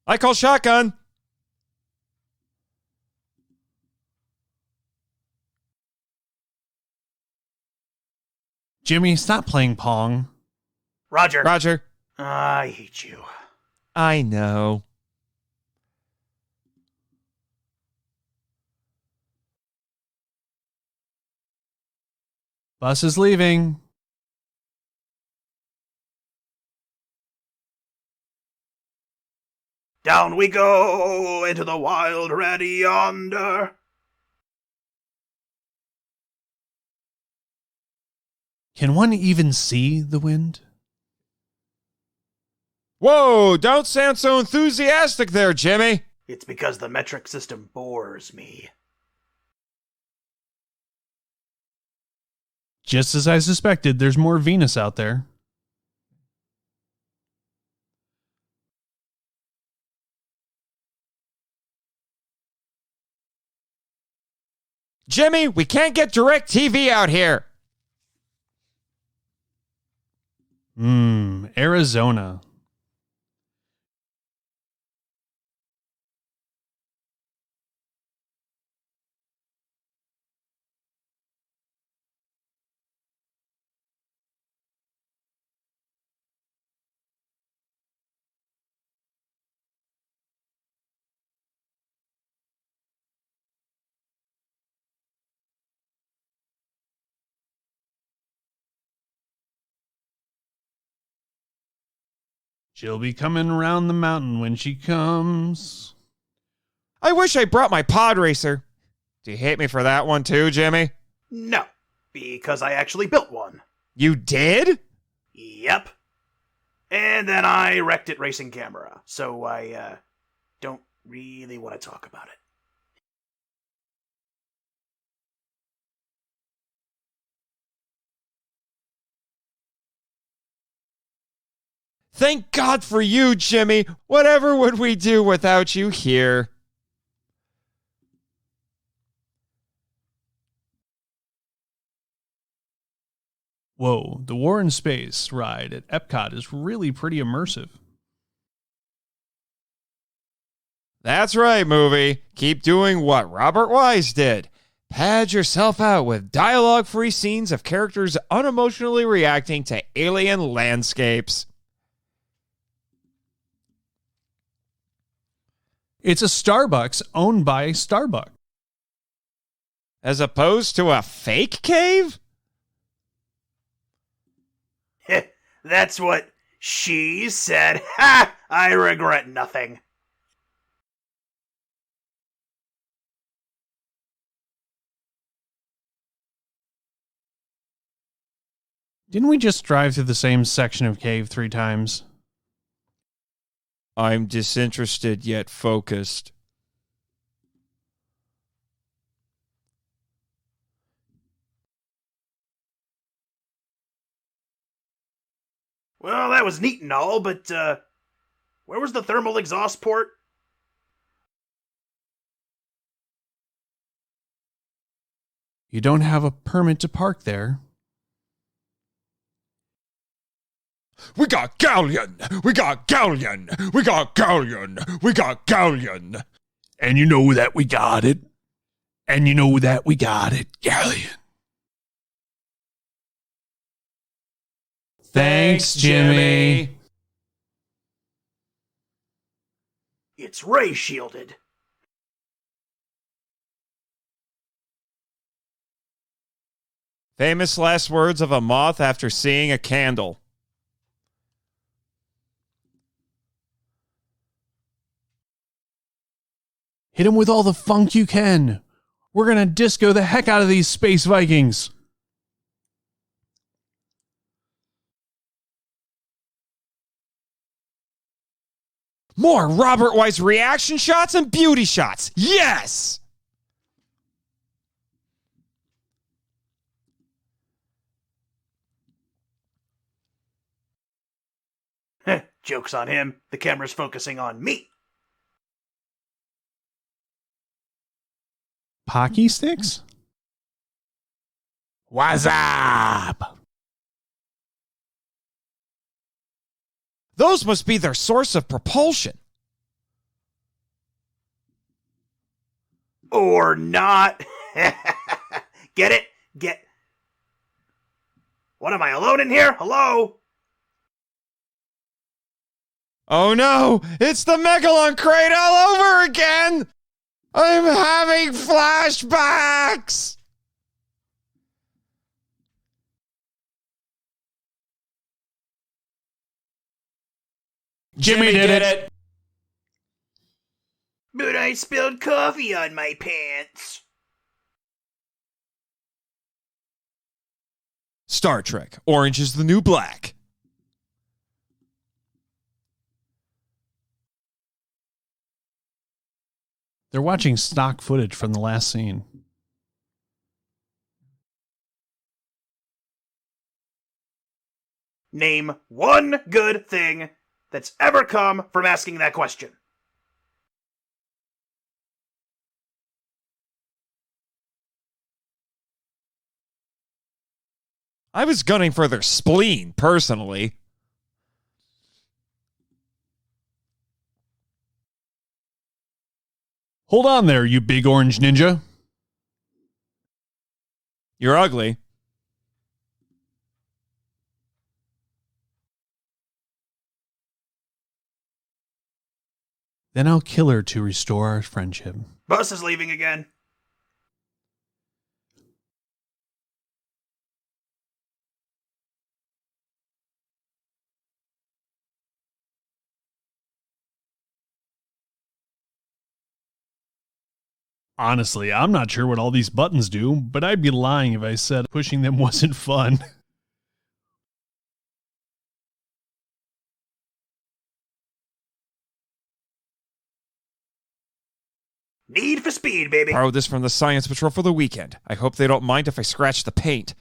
I call shotgun. Jimmy, stop playing Pong. Roger. Roger. I hate you. I know. Bus is leaving. Down we go into the wild red yonder. Can one even see the wind? Whoa, don't sound so enthusiastic there, Jimmy. It's because the metric system bores me. Just as I suspected, there's more Venus out there. Jimmy, we can't get direct TV out here. Arizona. She'll be coming around the mountain when she comes. I wish I brought my pod racer. Do you hate me for that one too, Jimmy? No, because I actually built one. You did? Yep. And then I wrecked it racing camera, so I don't really want to talk about it. Thank God for you, Jimmy. Whatever would we do without you here? Whoa, the War in Space ride at Epcot is really pretty immersive. That's right, movie. Keep doing what Robert Wise did. Pad yourself out with dialogue-free scenes of characters unemotionally reacting to alien landscapes. It's a Starbucks owned by Starbucks. As opposed to a fake cave? That's what she said. Ha! I regret nothing. Didn't we just drive through the same section of cave 3 times? I'm disinterested yet focused. Well, that was neat and all, but where was the thermal exhaust port? You don't have a permit to park there. We got galleon! We got galleon! We got galleon! We got galleon! And you know that we got it. And you know that we got it. Galleon. Thanks, Jimmy. It's ray shielded. Famous last words of a moth after seeing a candle. Hit him with all the funk you can. We're gonna disco the heck out of these space Vikings. More Robert Wise reaction shots and beauty shots. Yes! Joke's on him. The camera's focusing on me. Pocky sticks? What's up? Those must be their source of propulsion. Or not. Get it? What, am I alone in here? Hello? Oh no! It's the Megalon crate all over again! I'm having flashbacks! Jimmy did it! But I spilled coffee on my pants. Star Trek, Orange is the New Black. They're watching stock footage from the last scene. Name one good thing that's ever come from asking that question. I was gunning for their spleen, personally. Hold on there, you big orange ninja. You're ugly. Then I'll kill her to restore our friendship. Bus is leaving again. Honestly, I'm not sure what all these buttons do, but I'd be lying if I said pushing them wasn't fun. Need for speed, baby. Borrowed this from the Science Patrol for the weekend. I hope they don't mind if I scratch the paint.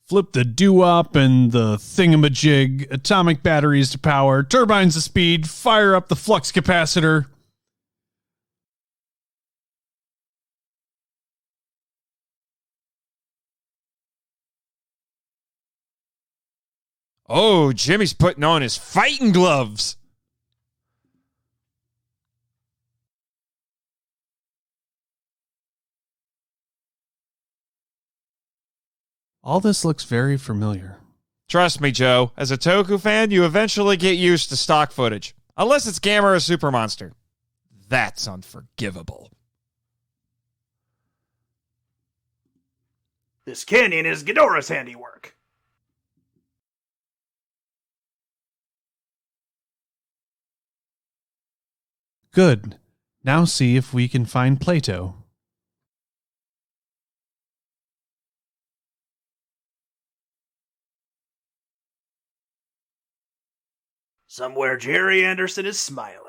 Flip the doo-wop and the thingamajig, atomic batteries to power, turbines to speed, fire up the flux capacitor. Oh, Jimmy's putting on his fighting gloves. All this looks very familiar. Trust me, Joe. As a Toku fan, you eventually get used to stock footage. Unless it's Gamma or Super Monster. That's unforgivable. This canyon is Ghidorah's handiwork. Good. Now see if we can find Plato. Somewhere Jerry Anderson is smiling.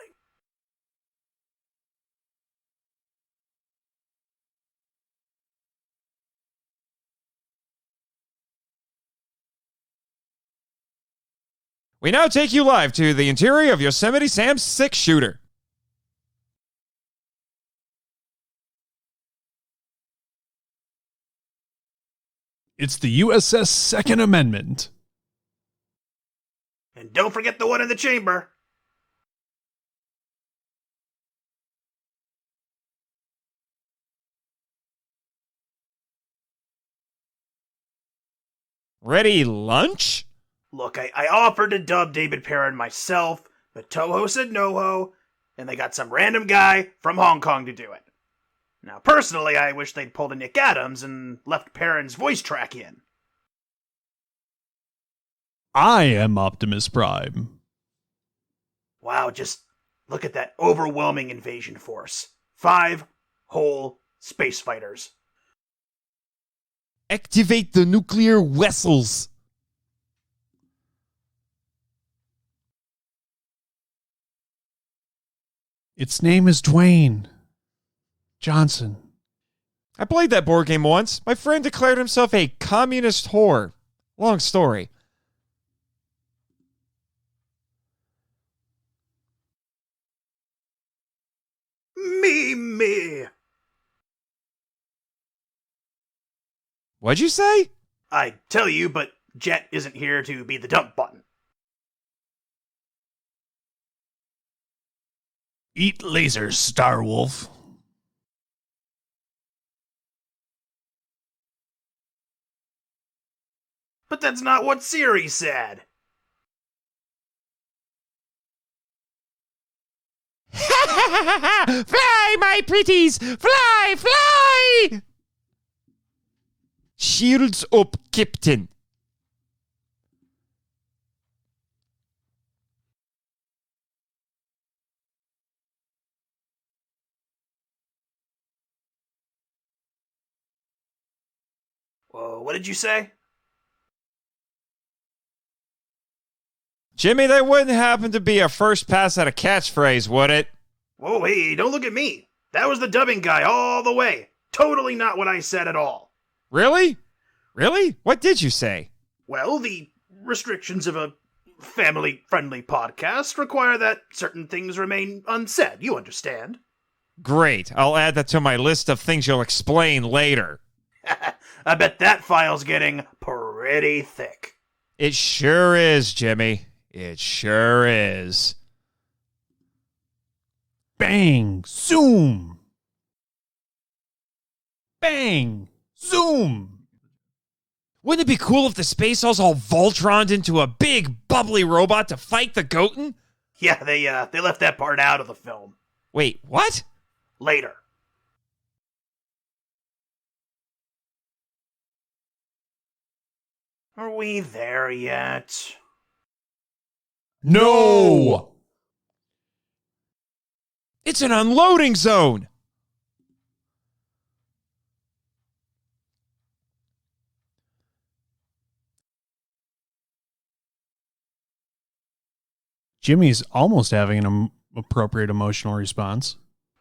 We now take you live to the interior of Yosemite Sam's 6-shooter. It's the USS Second Amendment. And don't forget the one in the chamber. Ready lunch? Look, I offered to dub David Perrin myself, but Toho said no-ho, and they got some random guy from Hong Kong to do it. Now, personally, I wish they'd pulled a Nick Adams and left Perrin's voice track in. I am Optimus Prime. Wow, just look at that overwhelming invasion force. 5 whole space fighters. Activate the nuclear vessels. Its name is Dwayne Johnson. I played that board game once. My friend declared himself a communist whore. Long story. Me. What'd you say? I tell you, but Jet isn't here to be the dump button. Eat lasers, Starwolf. But that's not what Siri said. Fly, my pretties! Fly, fly! Shields up, Captain. Whoa, what did you say? Jimmy, that wouldn't happen to be a first pass at a catchphrase, would it? Whoa, hey, don't look at me. That was the dubbing guy all the way. Totally not what I said at all. Really? Really? What did you say? Well, the restrictions of a family-friendly podcast require that certain things remain unsaid. You understand? Great. I'll add that to my list of things you'll explain later. I bet that file's getting pretty thick. It sure is, Jimmy. It sure is. Bang! Zoom! Bang! Zoom! Wouldn't it be cool if the Space Hulls all Voltroned into a big, bubbly robot to fight the Goten? Yeah, they left that part out of the film. Wait, what? Later. Are we there yet? No! It's an unloading zone! Jimmy's almost having an appropriate emotional response.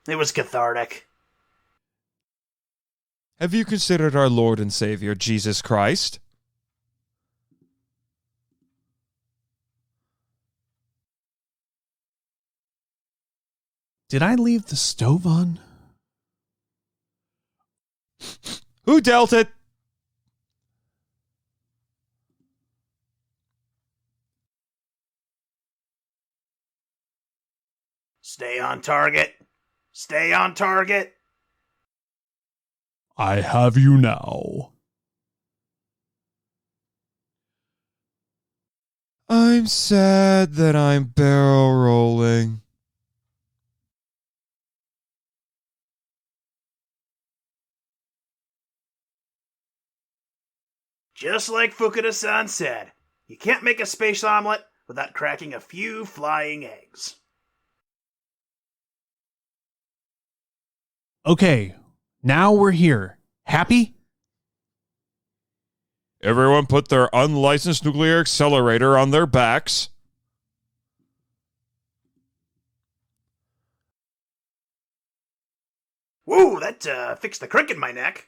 It was cathartic. Have you considered our Lord and Savior, Jesus Christ? Did I leave the stove on? Who dealt it? Stay on target. Stay on target. I have you now. I'm sad that I'm barrel rolling. Just like Fukuda-san said, you can't make a space omelet without cracking a few flying eggs. Okay, now we're here. Happy? Everyone put their unlicensed nuclear accelerator on their backs. Woo, that fixed the crick in my neck.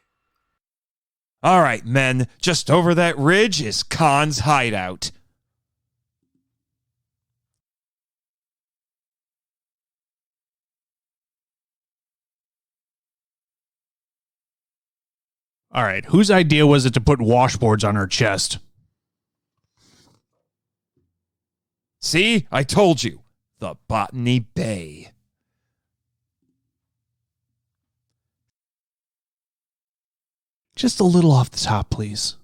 All right, men, just over that ridge is Khan's hideout. All right, whose idea was it to put washboards on her chest? See, I told you. The Botany Bay. Just a little off the top, please.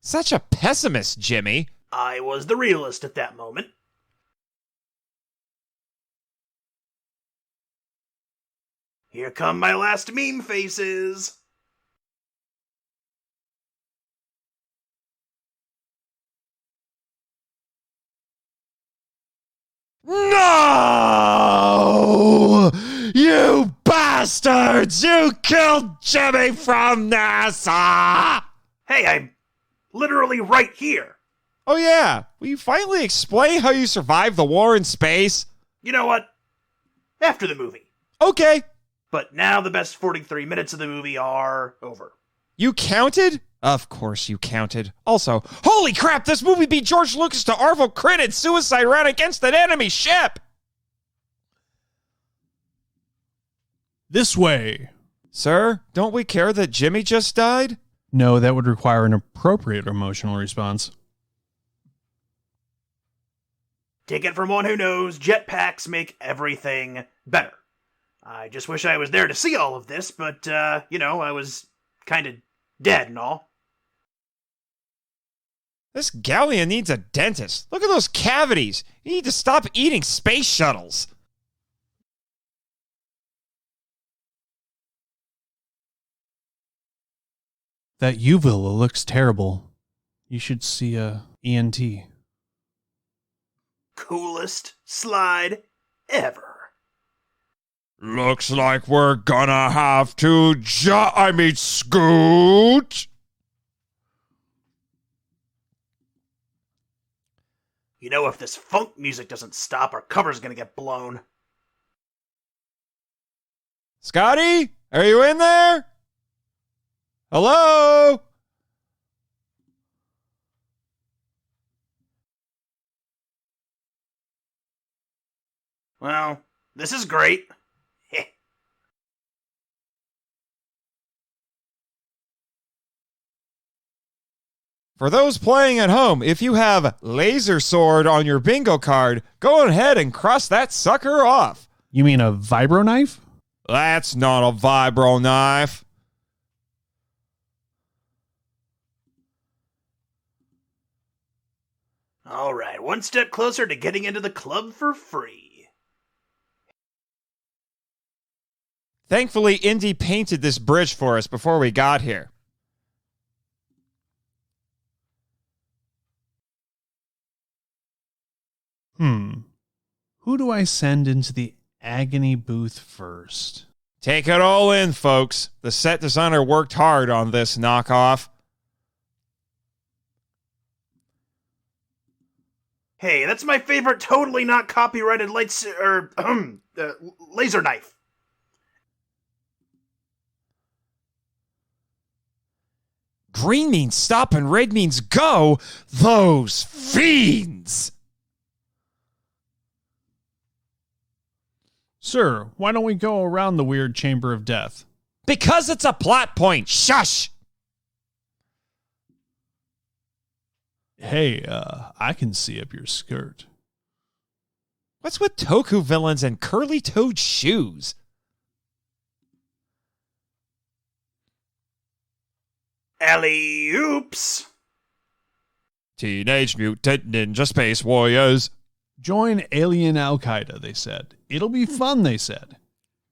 Such a pessimist, Jimmy. I was the realist at that moment. Here come my last meme faces. No! You bastards! You killed Jimmy from NASA! Hey, I'm literally right here. Oh yeah, will you finally explain how you survived the war in space? You know what? After the movie. Okay. But now the best 43 minutes of the movie are over. You counted? Of course you counted. Also, holy crap, this movie beat George Lucas to Arvo Crit suicide round against an enemy ship! This way. Sir, don't we care that Jimmy just died? No, that would require an appropriate emotional response. Take it from one who knows, jetpacks make everything better. I just wish I was there to see all of this, but, I was kind of dead and all. This galleon needs a dentist. Look at those cavities. You need to stop eating space shuttles. That uvula looks terrible. You should see a ENT. Coolest slide ever. Looks like we're gonna have to scoot. You know, if this funk music doesn't stop, our cover's gonna get blown. Scotty, are you in there? Hello? Well, this is great. For those playing at home, if you have Laser Sword on your bingo card, go ahead and cross that sucker off. You mean a vibro knife? That's not a vibro knife. All right, one step closer to getting into the club for free. Thankfully, Indy painted this bridge for us before we got here. Who do I send into the agony booth first? Take it all in, folks. The set designer worked hard on this knockoff. Hey, that's my favorite totally not copyrighted laser knife. Green means stop and red means go. Those fiends! Sir, why don't we go around the weird chamber of death? Because it's a plot point. Shush! Hey, I can see up your skirt. What's with Toku villains and curly-toed shoes? Alley-oops! Teenage Mutant Ninja Space Warriors. Join Alien Al-Qaeda, they said. It'll be fun, they said.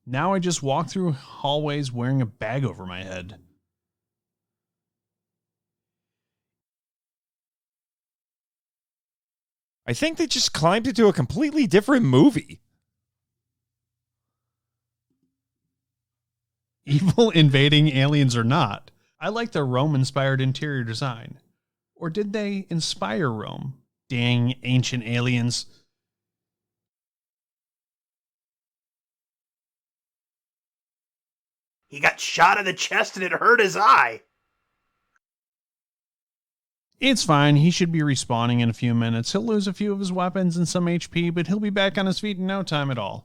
Now I just walk through hallways wearing a bag over my head. I think they just climbed into a completely different movie. Evil invading aliens or not, I like their Rome-inspired interior design. Or did they inspire Rome? Dang ancient aliens. He got shot in the chest and it hurt his eye. It's fine. He should be respawning in a few minutes. He'll lose a few of his weapons and some HP, but he'll be back on his feet in no time at all.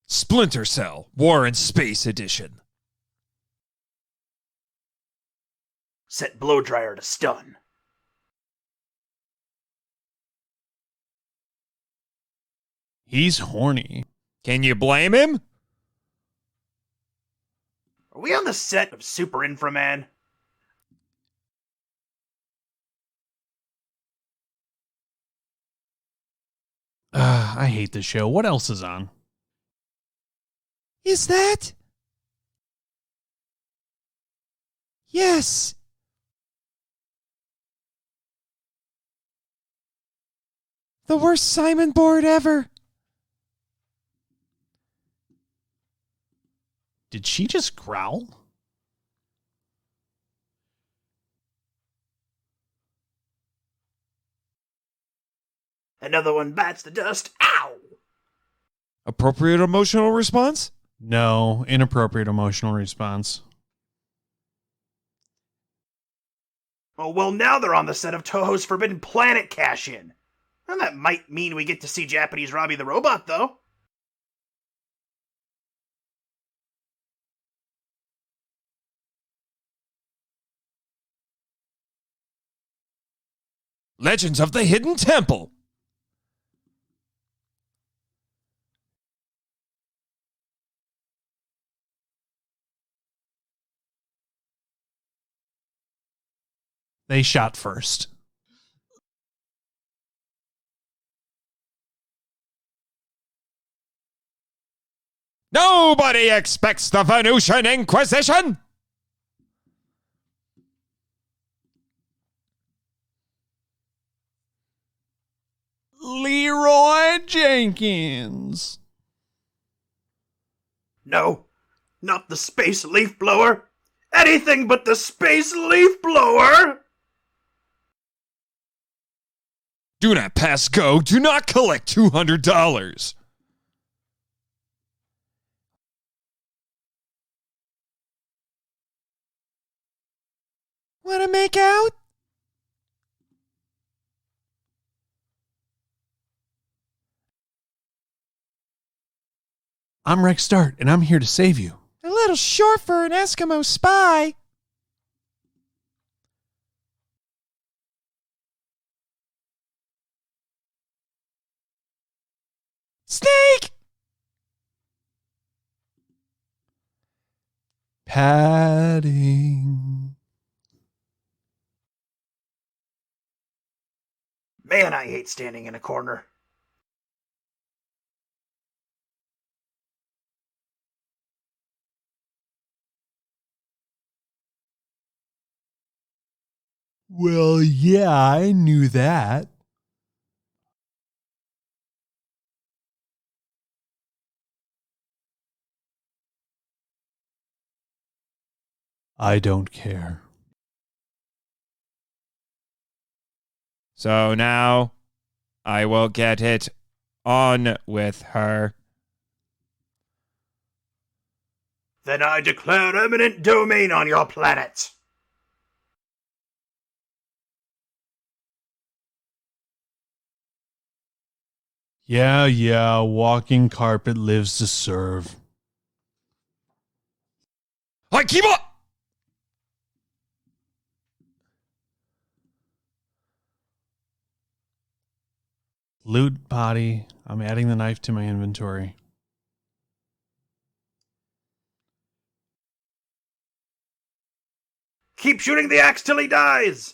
Splinter Cell, War in Space Edition. Set blow dryer to stun. He's horny. Can you blame him? Are we on the set of Super Inframan? I hate this show. What else is on? Is that? Yes. The worst Simon board ever. Did she just growl? Another one bites the dust. Ow! Appropriate emotional response? No, inappropriate emotional response. Oh, well, now they're on the set of Toho's Forbidden Planet cash-in. Well, that might mean we get to see Japanese Robbie the Robot, though. Legends of the Hidden Temple. They shot first. Nobody expects the Venusian Inquisition! Leroy Jenkins. No, not the space leaf blower. Anything but the space leaf blower! Do not pass go. Do not collect $200. Wanna make out? I'm Rex Start, and I'm here to save you. A little short for an Eskimo spy. Snake! Padding. Man, I hate standing in a corner. Well, yeah, I knew that. I don't care. So now I will get it on with her. Then I declare eminent domain on your planet. Yeah, walking carpet lives to serve. I keep up! Loot body. I'm adding the knife to my inventory. Keep shooting the axe till he dies!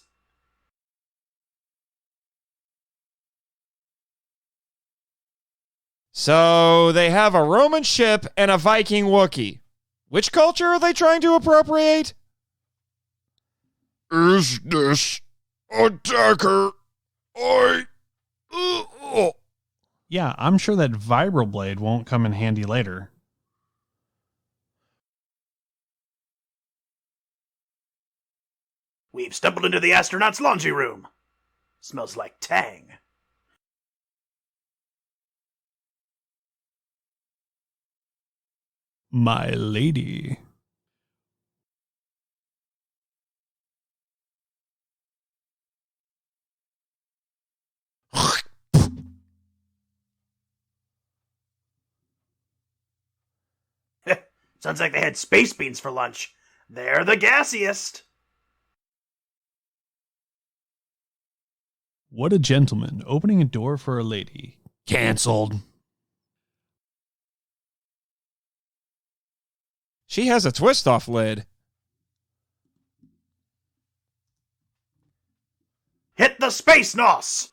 So they have a Roman ship and a Viking Wookiee. Which culture are they trying to appropriate? Is this attacker? Yeah, I'm sure that vibroblade won't come in handy later. We've stumbled into the astronaut's laundry room. Smells like tang. My lady. Sounds like they had space beans for lunch. They're the gassiest. What a gentleman, opening a door for a lady. Cancelled. She has a twist-off lid. Hit the space nos!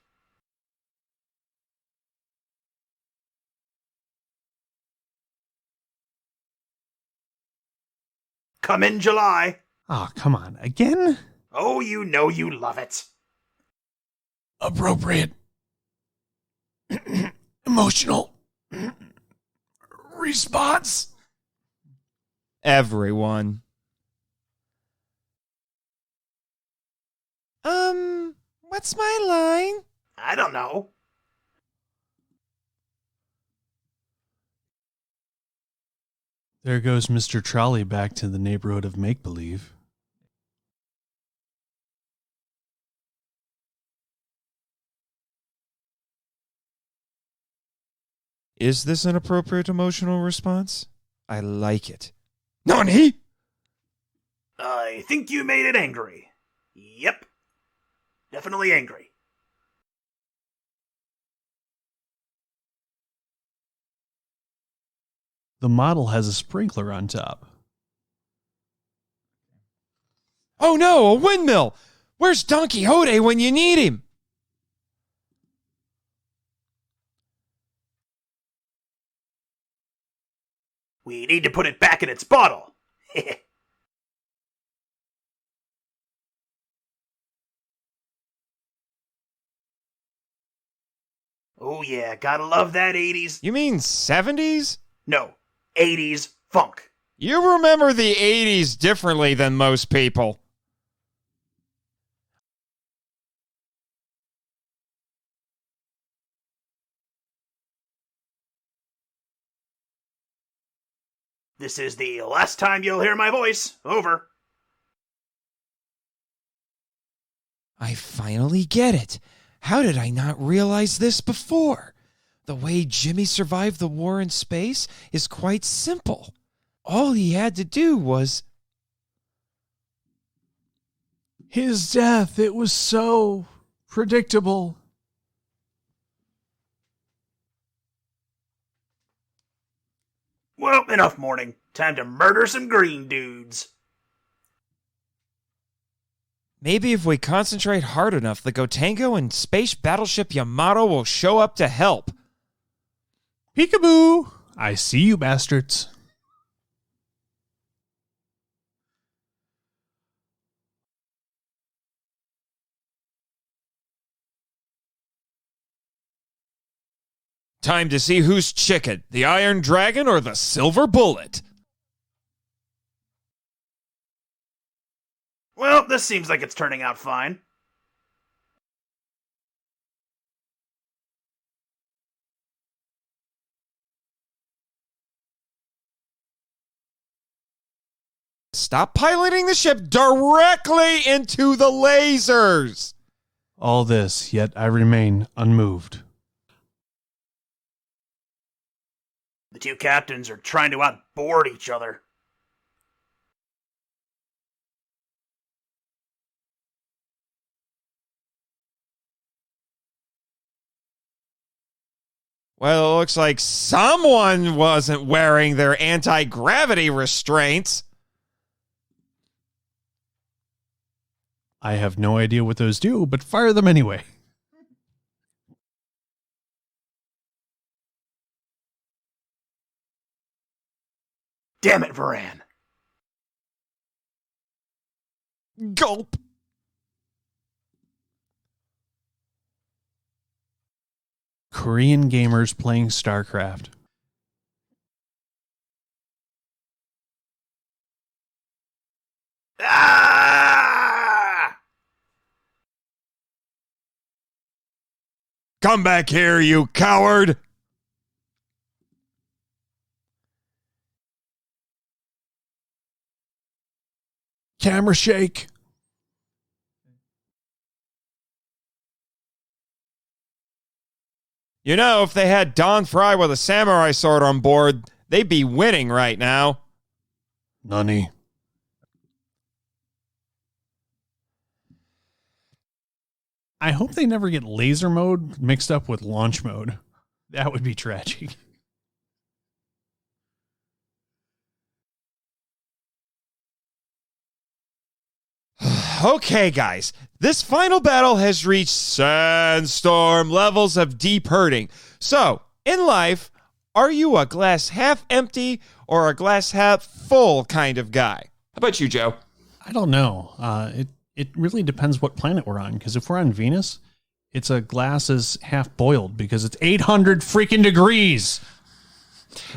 Come in July. Oh, come on. Again? Oh, you know you love it. Appropriate. Emotional. Response. Everyone. What's my line? I don't know. There goes Mr. Trolley back to the neighborhood of make-believe. Is this an appropriate emotional response? I like it. Nani? I think you made it angry. Yep. Definitely angry. The model has a sprinkler on top. Oh no, a windmill! Where's Don Quixote when you need him? We need to put it back in its bottle. Oh yeah, gotta love that 80s. You mean 70s? No, 80s funk. You remember the 80s differently than most people. This is the last time you'll hear my voice. Over. I finally get it. How did I not realize this before? The way Jimmy survived the war in space is quite simple. All he had to do was... His death, it was so predictable. Well, enough mourning. Time to murder some green dudes. Maybe if we concentrate hard enough, the Gotengo and Space Battleship Yamato will show up to help. Peekaboo! I see you bastards. Time to see who's chicken, the Iron Dragon or the Silver Bullet. Well, this seems like it's turning out fine. Stop piloting the ship directly into the lasers! All this, yet I remain unmoved. The two captains are trying to outboard each other. Well, it looks like someone wasn't wearing their anti-gravity restraints. I have no idea what those do, but fire them anyway. Damn it, Varan. Gulp. Korean gamers playing StarCraft. Ah! Come back here, you coward! Camera shake. You know, if they had Don Fry with a samurai sword on board, they'd be winning right now. Nani. I hope they never get laser mode mixed up with launch mode. That would be tragic. Okay, guys, this final battle has reached sandstorm levels of deep hurting. So, in life, are you a glass half empty or a glass half full kind of guy? How about you, Joe? I don't know. It really depends what planet we're on, because if we're on Venus, it's a glass is half boiled because it's 800 freaking degrees.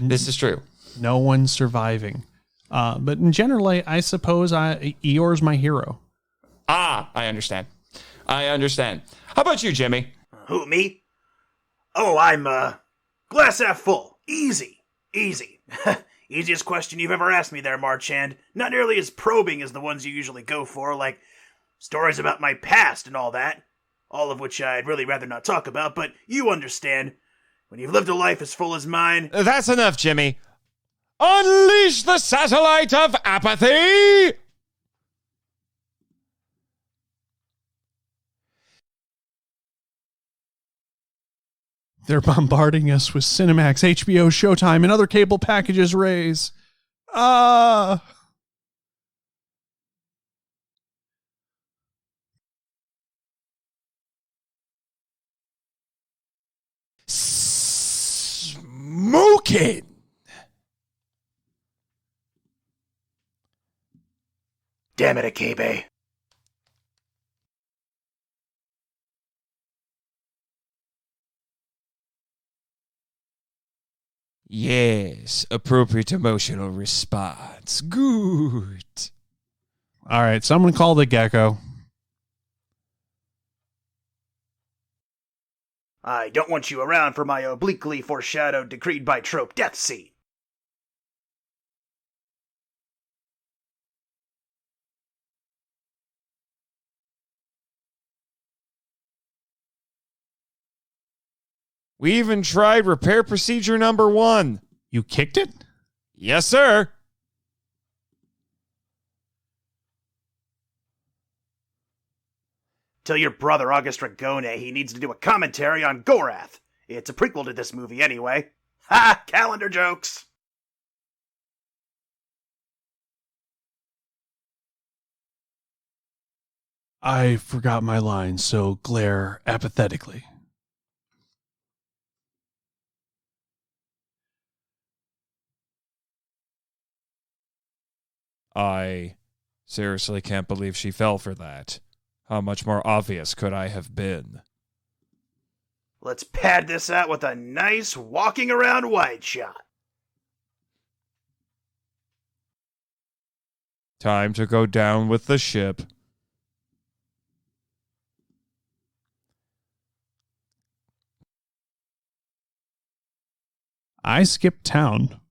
This is true. No one's surviving. But in general, I suppose Eeyore's my hero. Ah, I understand. How about you, Jimmy? Who, me? Oh, I'm, glass half full. Easy. Easiest question you've ever asked me there, Marchand. Not nearly as probing as the ones you usually go for, like stories about my past and all that. All of which I'd really rather not talk about, but you understand. When you've lived a life as full as mine... That's enough, Jimmy. Unleash the satellite of apathy! They're bombarding us with Cinemax, HBO, Showtime, and other cable packages, Rays. Smoking! Damn it, Akabe. Yes, appropriate emotional response. Good. All right, someone call the gecko. I don't want you around for my obliquely foreshadowed, decreed by trope death scene. We even tried repair procedure number 1. You kicked it? Yes, sir. Tell your brother August Dragone he needs to do a commentary on Gorath. It's a prequel to this movie anyway. Ha! Calendar jokes! I forgot my line, so glare apathetically. I seriously can't believe she fell for that. How much more obvious could I have been? Let's pad this out with a nice walking around wide shot. Time to go down with the ship. I skipped town.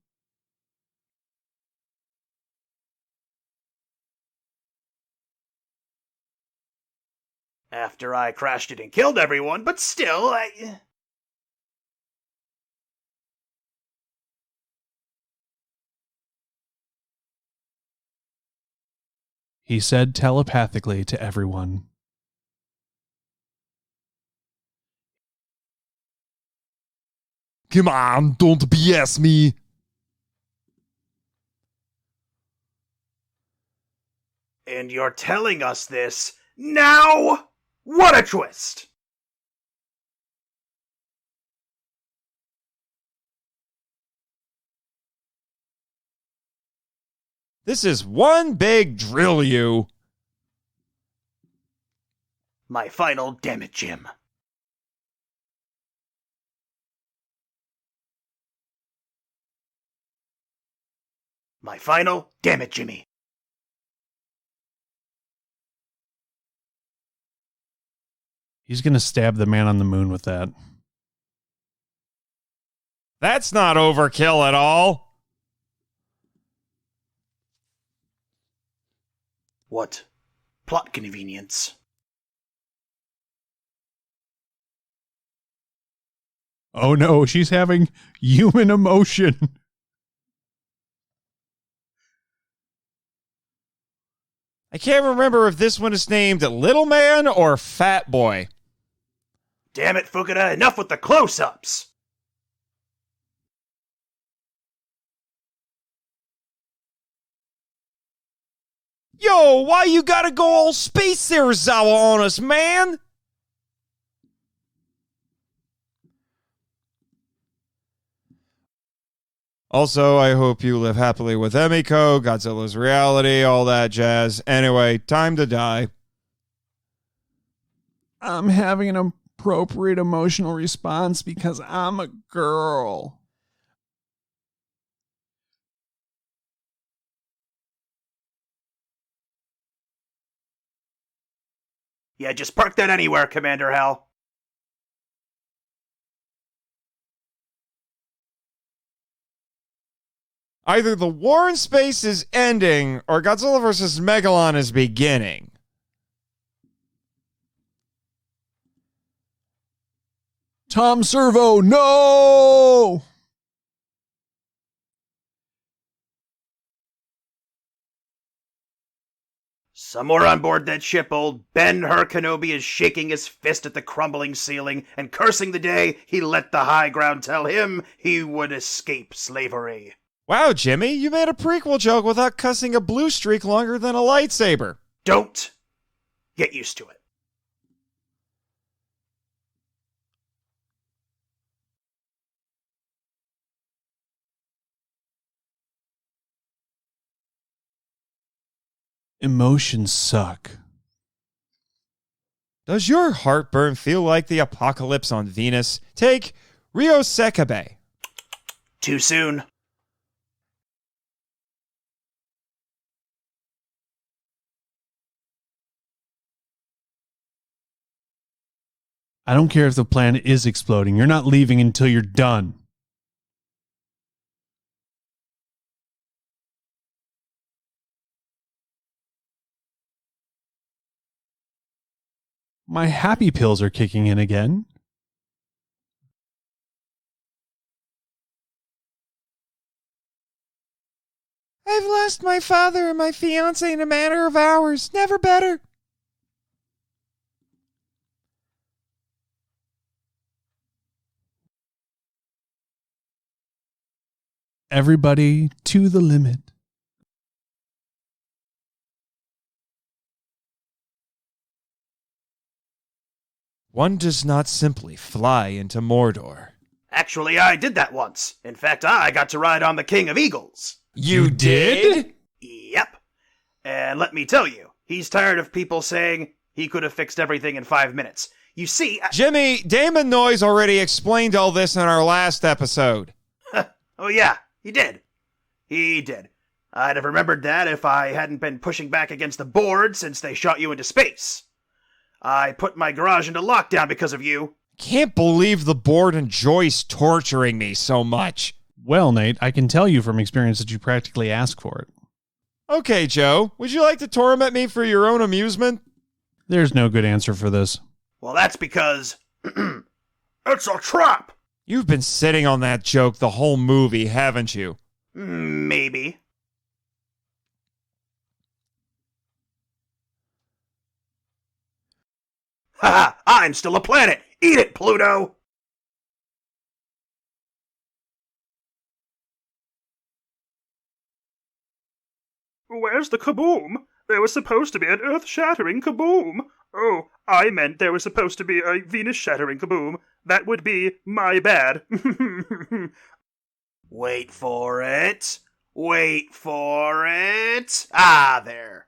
After I crashed it and killed everyone, but still, He said telepathically to everyone. Come on, don't BS me. And you're telling us this now? What a twist! This is one big drill, you. My final damn it, Jim. My final damn it, Jimmy. He's going to stab the man on the moon with that. That's not overkill at all. What plot convenience. Oh no, she's having human emotion. I can't remember if this one is named Little Man or Fat Boy. Damn it, Fukuda, enough with the close-ups! Yo, why you gotta go all Space Serizawa on us, man? Also, I hope you live happily with Emiko, Godzilla's reality, all that jazz. Anyway, time to die. I'm having an appropriate emotional response because I'm a girl. Yeah, just park that anywhere, Commander Hal. Either the war in space is ending, or Godzilla vs. Megalon is beginning. Tom Servo, no! Somewhere on board that ship, old Ben-Hur Kenobi is shaking his fist at the crumbling ceiling and cursing the day he let the high ground tell him he would escape slavery. Wow, Jimmy, you made a prequel joke without cussing a blue streak longer than a lightsaber. Don't get used to it. Emotions suck. Does your heartburn feel like the apocalypse on Venus? Take Ryo Sekabe. Too soon. I don't care if the planet is exploding. You're not leaving until you're done. My happy pills are kicking in again. I've lost my father and my fiancé in a matter of hours. Never better. Everybody to the limit. One does not simply fly into Mordor. Actually, I did that once. In fact, I got to ride on the King of Eagles. You did? Yep. And let me tell you, he's tired of people saying he could have fixed everything in 5 minutes. You see... Jimmy, Damon Noyes already explained all this in our last episode. Oh yeah, he did. He did. I'd have remembered that if I hadn't been pushing back against the board since they shot you into space. I put my garage into lockdown because of you. Can't believe the board enjoys torturing me so much. Well, Nate, I can tell you from experience that you practically ask for it. Okay, Joe, would you like to torment me for your own amusement? There's no good answer for this. Well, that's because... it's a trap! You've been sitting on that joke the whole movie, haven't you? Maybe. Haha! I'm still a planet! Eat it, Pluto! Where's the kaboom? There was supposed to be an earth-shattering kaboom. Oh, I meant there was supposed to be a Venus-shattering kaboom. That would be my bad. Wait for it. Wait for it. Ah, there.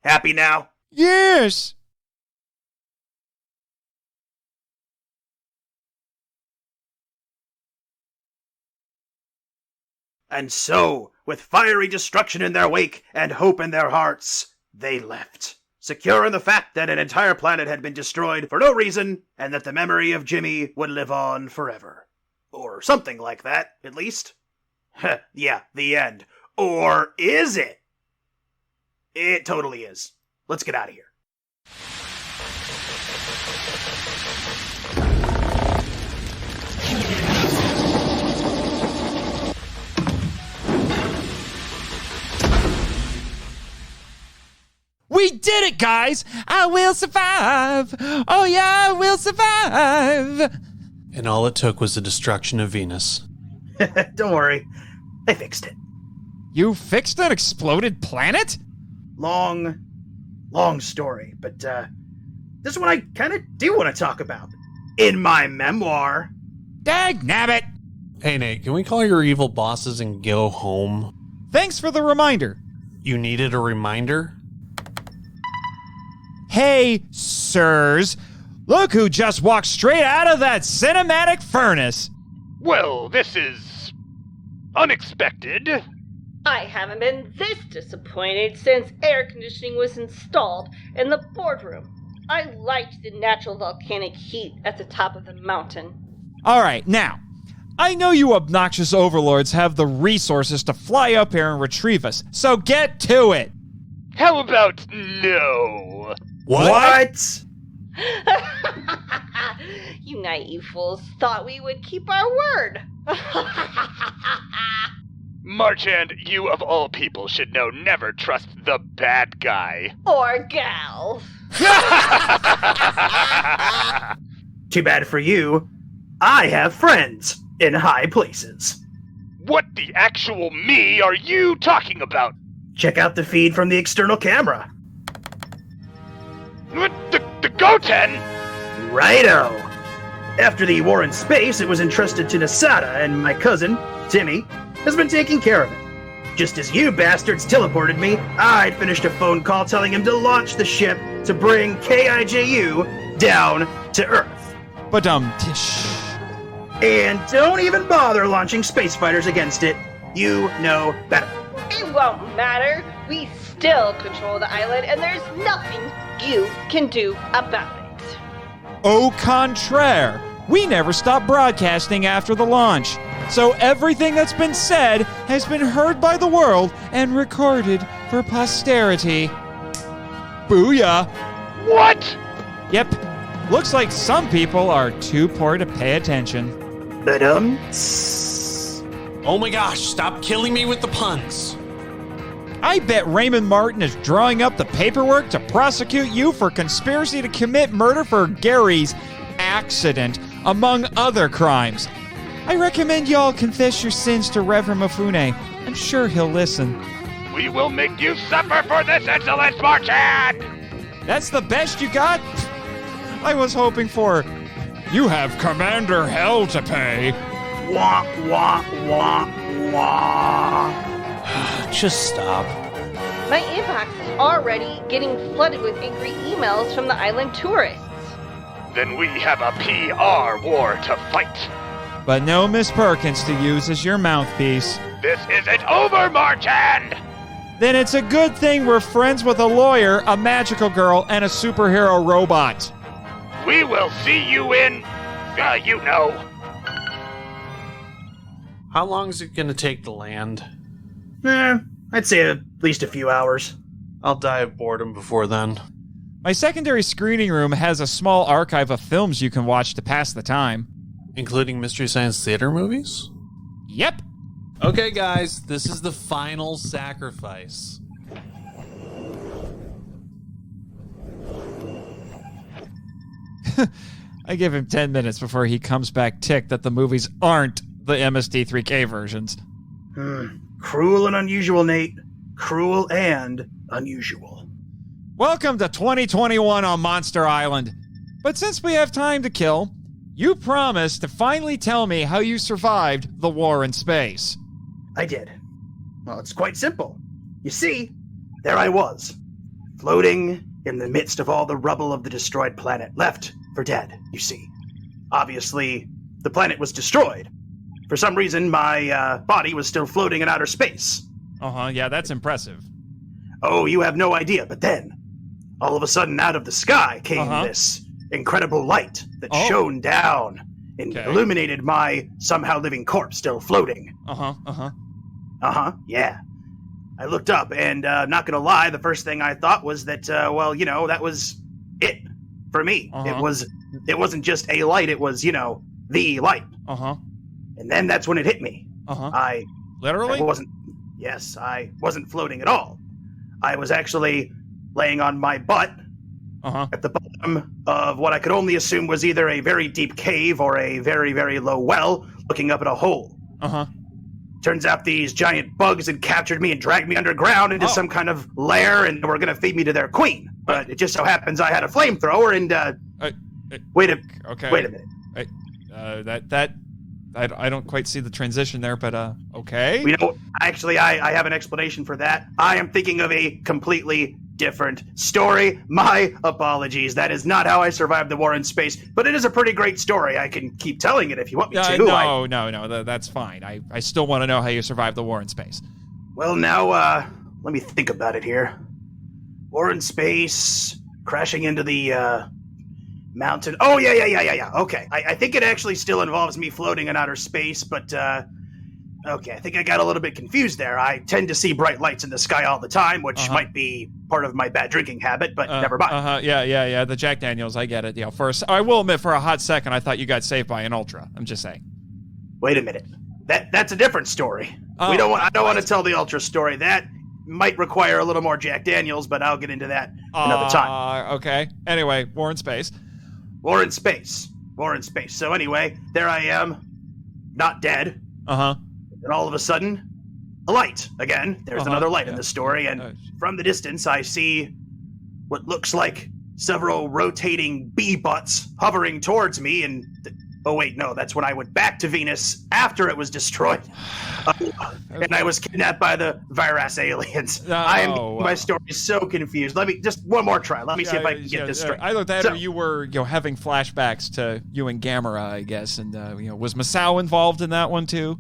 Happy now? Yes! And so, with fiery destruction in their wake and hope in their hearts, they left, secure in the fact that an entire planet had been destroyed for no reason, and that the memory of Jimmy would live on forever. Or something like that, at least. Yeah, the end. Or is it? It totally is. Let's get out of here. We did it, guys! I will survive! Oh yeah, I will survive! And all it took was the destruction of Venus. Don't worry. I fixed it. You fixed an exploded planet? Long story, but this one I kind of do want to talk about. In my memoir. Dagnabbit! Hey, Nate, can we call your evil bosses and go home? Thanks for the reminder. You needed a reminder? Hey, sirs, look who just walked straight out of that cinematic furnace. Well, this is unexpected. I haven't been this disappointed since air conditioning was installed in the boardroom. I liked the natural volcanic heat at the top of the mountain. All right, now, I know you obnoxious overlords have the resources to fly up here and retrieve us, so get to it. How about no? What? You naive fools thought we would keep our word. Marchand, you of all people should know never trust the bad guy. Or gal. Too bad for you. I have friends in high places. What the actual me are you talking about? Check out the feed from the external camera. The Goten? Righto. After the war in space, it was entrusted to Nasada, and my cousin, Timmy, has been taking care of it. Just as you bastards teleported me, I'd finished a phone call telling him to launch the ship to bring Kaiju down to Earth. Badum-tish. And don't even bother launching space fighters against it. You know better. It won't matter. We still control the island, and there's nothing you can do about it. Au contraire, we never stopped broadcasting after the launch. So everything that's been said has been heard by the world and recorded for posterity. Booyah! What? Yep. Looks like some people are too poor to pay attention. Oh my gosh, stop killing me with the puns. I bet Raymond Martin is drawing up the paperwork to prosecute you for conspiracy to commit murder for Gary's accident, among other crimes. I recommend y'all confess your sins to Reverend Mifune. I'm sure he'll listen. We will make you suffer for this insolence, Marchand! That's the best you got? I was hoping for... You have Commander Hell to pay. Wah, wah, wah, wah. Just stop. My inbox is already getting flooded with angry emails from the island tourists. Then we have a PR war to fight. But no Miss Perkins to use as your mouthpiece. This isn't over, Marchand! Then it's a good thing we're friends with a lawyer, a magical girl, and a superhero robot. We will see you in... you know. How long is it going to take to land? I'd say at least a few hours. I'll die of boredom before then. My secondary screening room has a small archive of films you can watch to pass the time. Including Mystery Science Theater movies? Yep. Okay, guys, this is the final sacrifice. I give him 10 minutes before he comes back ticked that the movies aren't the MST3K versions. Cruel and unusual, Nate. Cruel and unusual. Welcome to 2021 on Monster Island. But since we have time to kill, you promised to finally tell me how you survived the war in space. I did. Well, it's quite simple. You see, there I was, floating in the midst of all the rubble of the destroyed planet, left for dead, you see. Obviously, the planet was destroyed. For some reason, my body was still floating in outer space. Yeah, that's impressive. Oh, you have no idea, but then, all of a sudden, out of the sky came this incredible light that shone down and illuminated my somehow living corpse still floating. Yeah. I looked up, and not gonna lie, the first thing I thought was that, that was it for me. It wasn't just a light, it was, the light. And then that's when it hit me. Literally? I wasn't floating at all. I was actually laying on my butt at the bottom of what I could only assume was either a very deep cave or a very, very low well, looking up at a hole. Turns out these giant bugs had captured me and dragged me underground into some kind of lair, and were going to feed me to their queen. But it just so happens I had a flamethrower, and wait a minute. I don't quite see the transition there, but okay. Actually, I have an explanation for that. I am thinking of a completely different story. My apologies. That is not how I survived the war in space, but it is a pretty great story. I can keep telling it if you want me to. No, that's fine. I still want to know how you survived the war in space. Well, now, let me think about it here. War in space, crashing into the, mountain. Oh, yeah. Okay. I think it actually still involves me floating in outer space, but, okay, I think I got a little bit confused there. I tend to see bright lights in the sky all the time, which might be part of my bad drinking habit, but never mind. Yeah. The Jack Daniels, I get it. I will admit, for a hot second, I thought you got saved by an Ultra. I'm just saying. Wait a minute. That's a different story. I don't want to tell the Ultra story. That might require a little more Jack Daniels, but I'll get into that another time. Okay. Anyway, War in Space. War in space. So anyway, there I am, not dead. And all of a sudden, a light again. There's another light in the story, and from the distance, I see what looks like several rotating bee butts hovering towards me. And oh wait, no, that's when I went back to Venus after it was destroyed, and I was kidnapped by the virus aliens. My story is so confused. Let me just one more try. Let me see if I can get this straight. Either that, or you were having flashbacks to you and Gamera, I guess, and was Masao involved in that one too?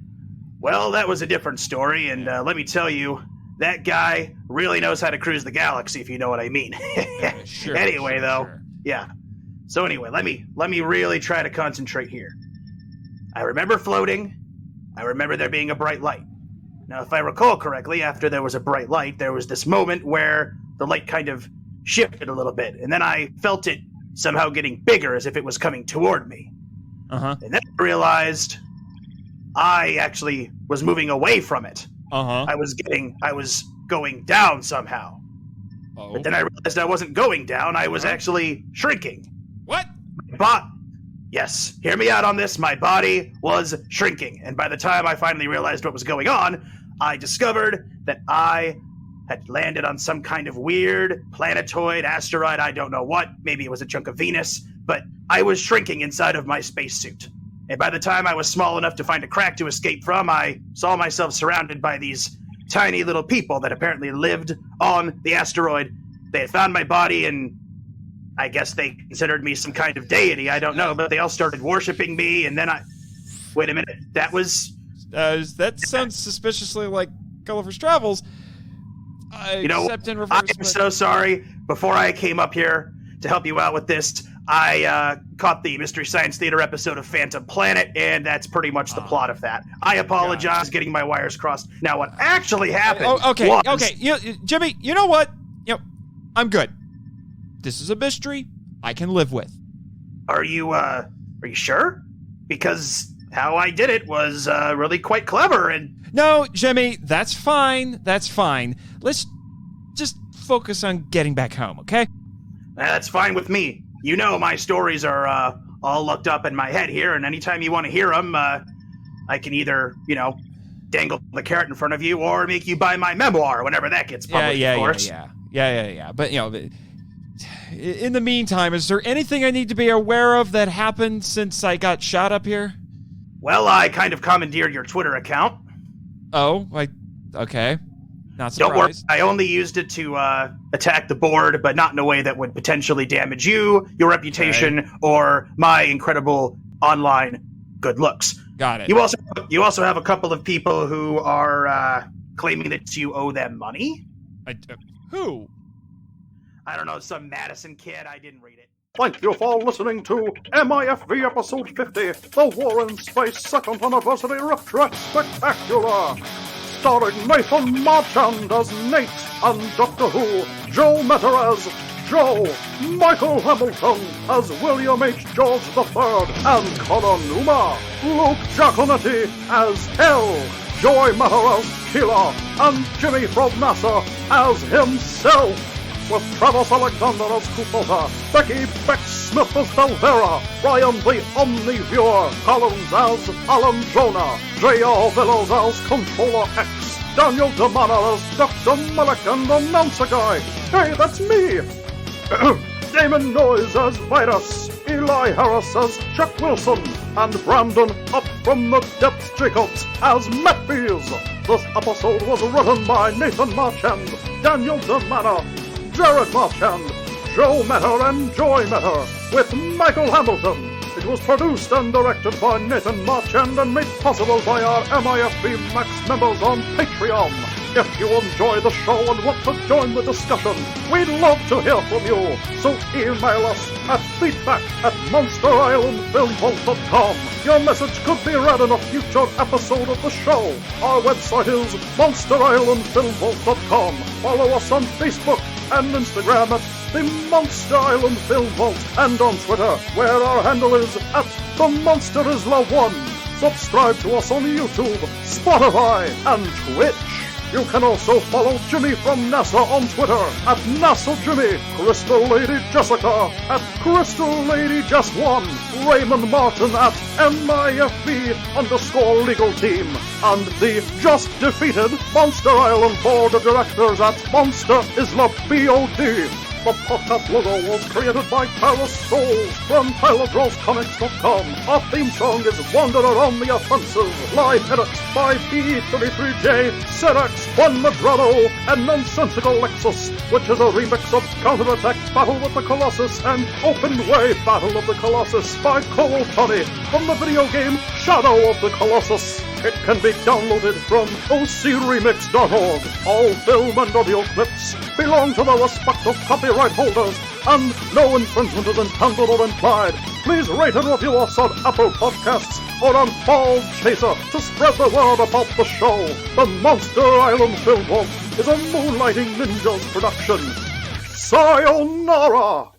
Well, that was a different story, and let me tell you, that guy really knows how to cruise the galaxy, if you know what I mean. Yeah. So anyway, let me really try to concentrate here. I remember floating. I remember there being a bright light. Now, if I recall correctly, after there was a bright light, there was this moment where the light kind of shifted a little bit, and then I felt it somehow getting bigger as if it was coming toward me. And then I realized I actually was moving away from it. I was going down somehow. Oh. But then I realized I wasn't going down, I was actually shrinking. What? Yes, hear me out on this. My body was shrinking, and by the time I finally realized what was going on, I discovered that I had landed on some kind of weird planetoid, asteroid, I don't know what. Maybe it was a chunk of Venus, but I was shrinking inside of my spacesuit. And by the time I was small enough to find a crack to escape from, I saw myself surrounded by these tiny little people that apparently lived on the asteroid. They had found my body, and I guess they considered me some kind of deity, I don't know, but they all started worshiping me, and then wait a minute, that was... that sounds suspiciously like Gulliver's Travels. You know, I am so sorry. Before I came up here to help you out with this, I caught the Mystery Science Theater episode of Phantom Planet, and that's pretty much the plot of that. I apologize getting my wires crossed. Now, what actually happened okay. Jimmy, you know what? I'm good. This is a mystery I can live with. Are you sure? Because how I did it was really quite clever, and... No, Jimmy, that's fine. That's fine. Let's just focus on getting back home, okay? That's fine with me. You know my stories are all looked up in my head here, and anytime you want to hear them, I can either, dangle the carrot in front of you or make you buy my memoir whenever that gets published, of course. Yeah. But, in the meantime, is there anything I need to be aware of that happened since I got shot up here? Well, I kind of commandeered your Twitter account. Oh, okay. Not surprised. Don't worry, I only used it to attack the board, but not in a way that would potentially damage you, your reputation, or my incredible online good looks. Got it. You also have a couple of people who are claiming that you owe them money. Who? I don't know, some Madison kid. I didn't read it. Thank you for listening to MIFV Episode 50, The War in Space 2nd Anniversary Riff Track Spectacular! Starring Nathan Marchand as Nate and Doctor Who, Joe Metter as Joe, Michael Hamilton as William H. George III, and Connor Numa, Luke Jaconetti as Hell, Joy Metter as Kila, and Jimmy from NASA as himself. With Travis Alexander as Kubota, Becky Beck-Smith as Belvera, Brian the Omni Viewer, Collins as Alan Jonah, J.R. Villers as Controller X, Daniel DiManna as Dr. Malik and Announcer Guy. Hey, that's me! Damon Noyes as Virus, Eli Harris as Chuck Wilson, and Brandon Up from the Depths Jacobs as Matthews. This episode was written by Nathan Marchand, Daniel DiManna, Jared Marchand, Joe Metter, and Joy Metter, with Michael Hamilton. It was produced and directed by Nathan Marchand and made possible by our MIFV MAX members on Patreon. If you enjoy the show and want to join the discussion, we'd love to hear from you. So email us at feedback@monsterislandfilmvault.com. Your message could be read in a future episode of the show. Our website is monsterislandfilmvault.com. Follow us on Facebook and Instagram at the Monster Island Film Vault, and on Twitter, where our handle is at the Monster Isla 1. Subscribe to us on YouTube, Spotify, and Twitch. You can also follow Jimmy from NASA on Twitter at NASA Jimmy, Crystal Lady Jessica at Crystal Lady Just One, Raymond Martin at MIFV_legal team, and the just defeated Monster Island Board of Directors at Monster Isla BOD. The podcast logo was created by Tyler Souls from TylerDrawsComics.com. Our theme song is Wanderer on the Offensive, live edit by B33J, Serex, Juan Madrano, and Nonsensical Lexus, which is a remix of Counterattack Battle with the Colossus and Open Way Battle of the Colossus by Cole Tony from the video game Shadow of the Colossus. It can be downloaded from ocremix.org. All film and audio clips belong to the respective copyright holders, and no infringement is intended or implied. Please rate and review us on Apple Podcasts or on Bald Chaser to spread the word about the show. The Monster Island Film Vault is a Moonlighting Ninjas production. Sayonara!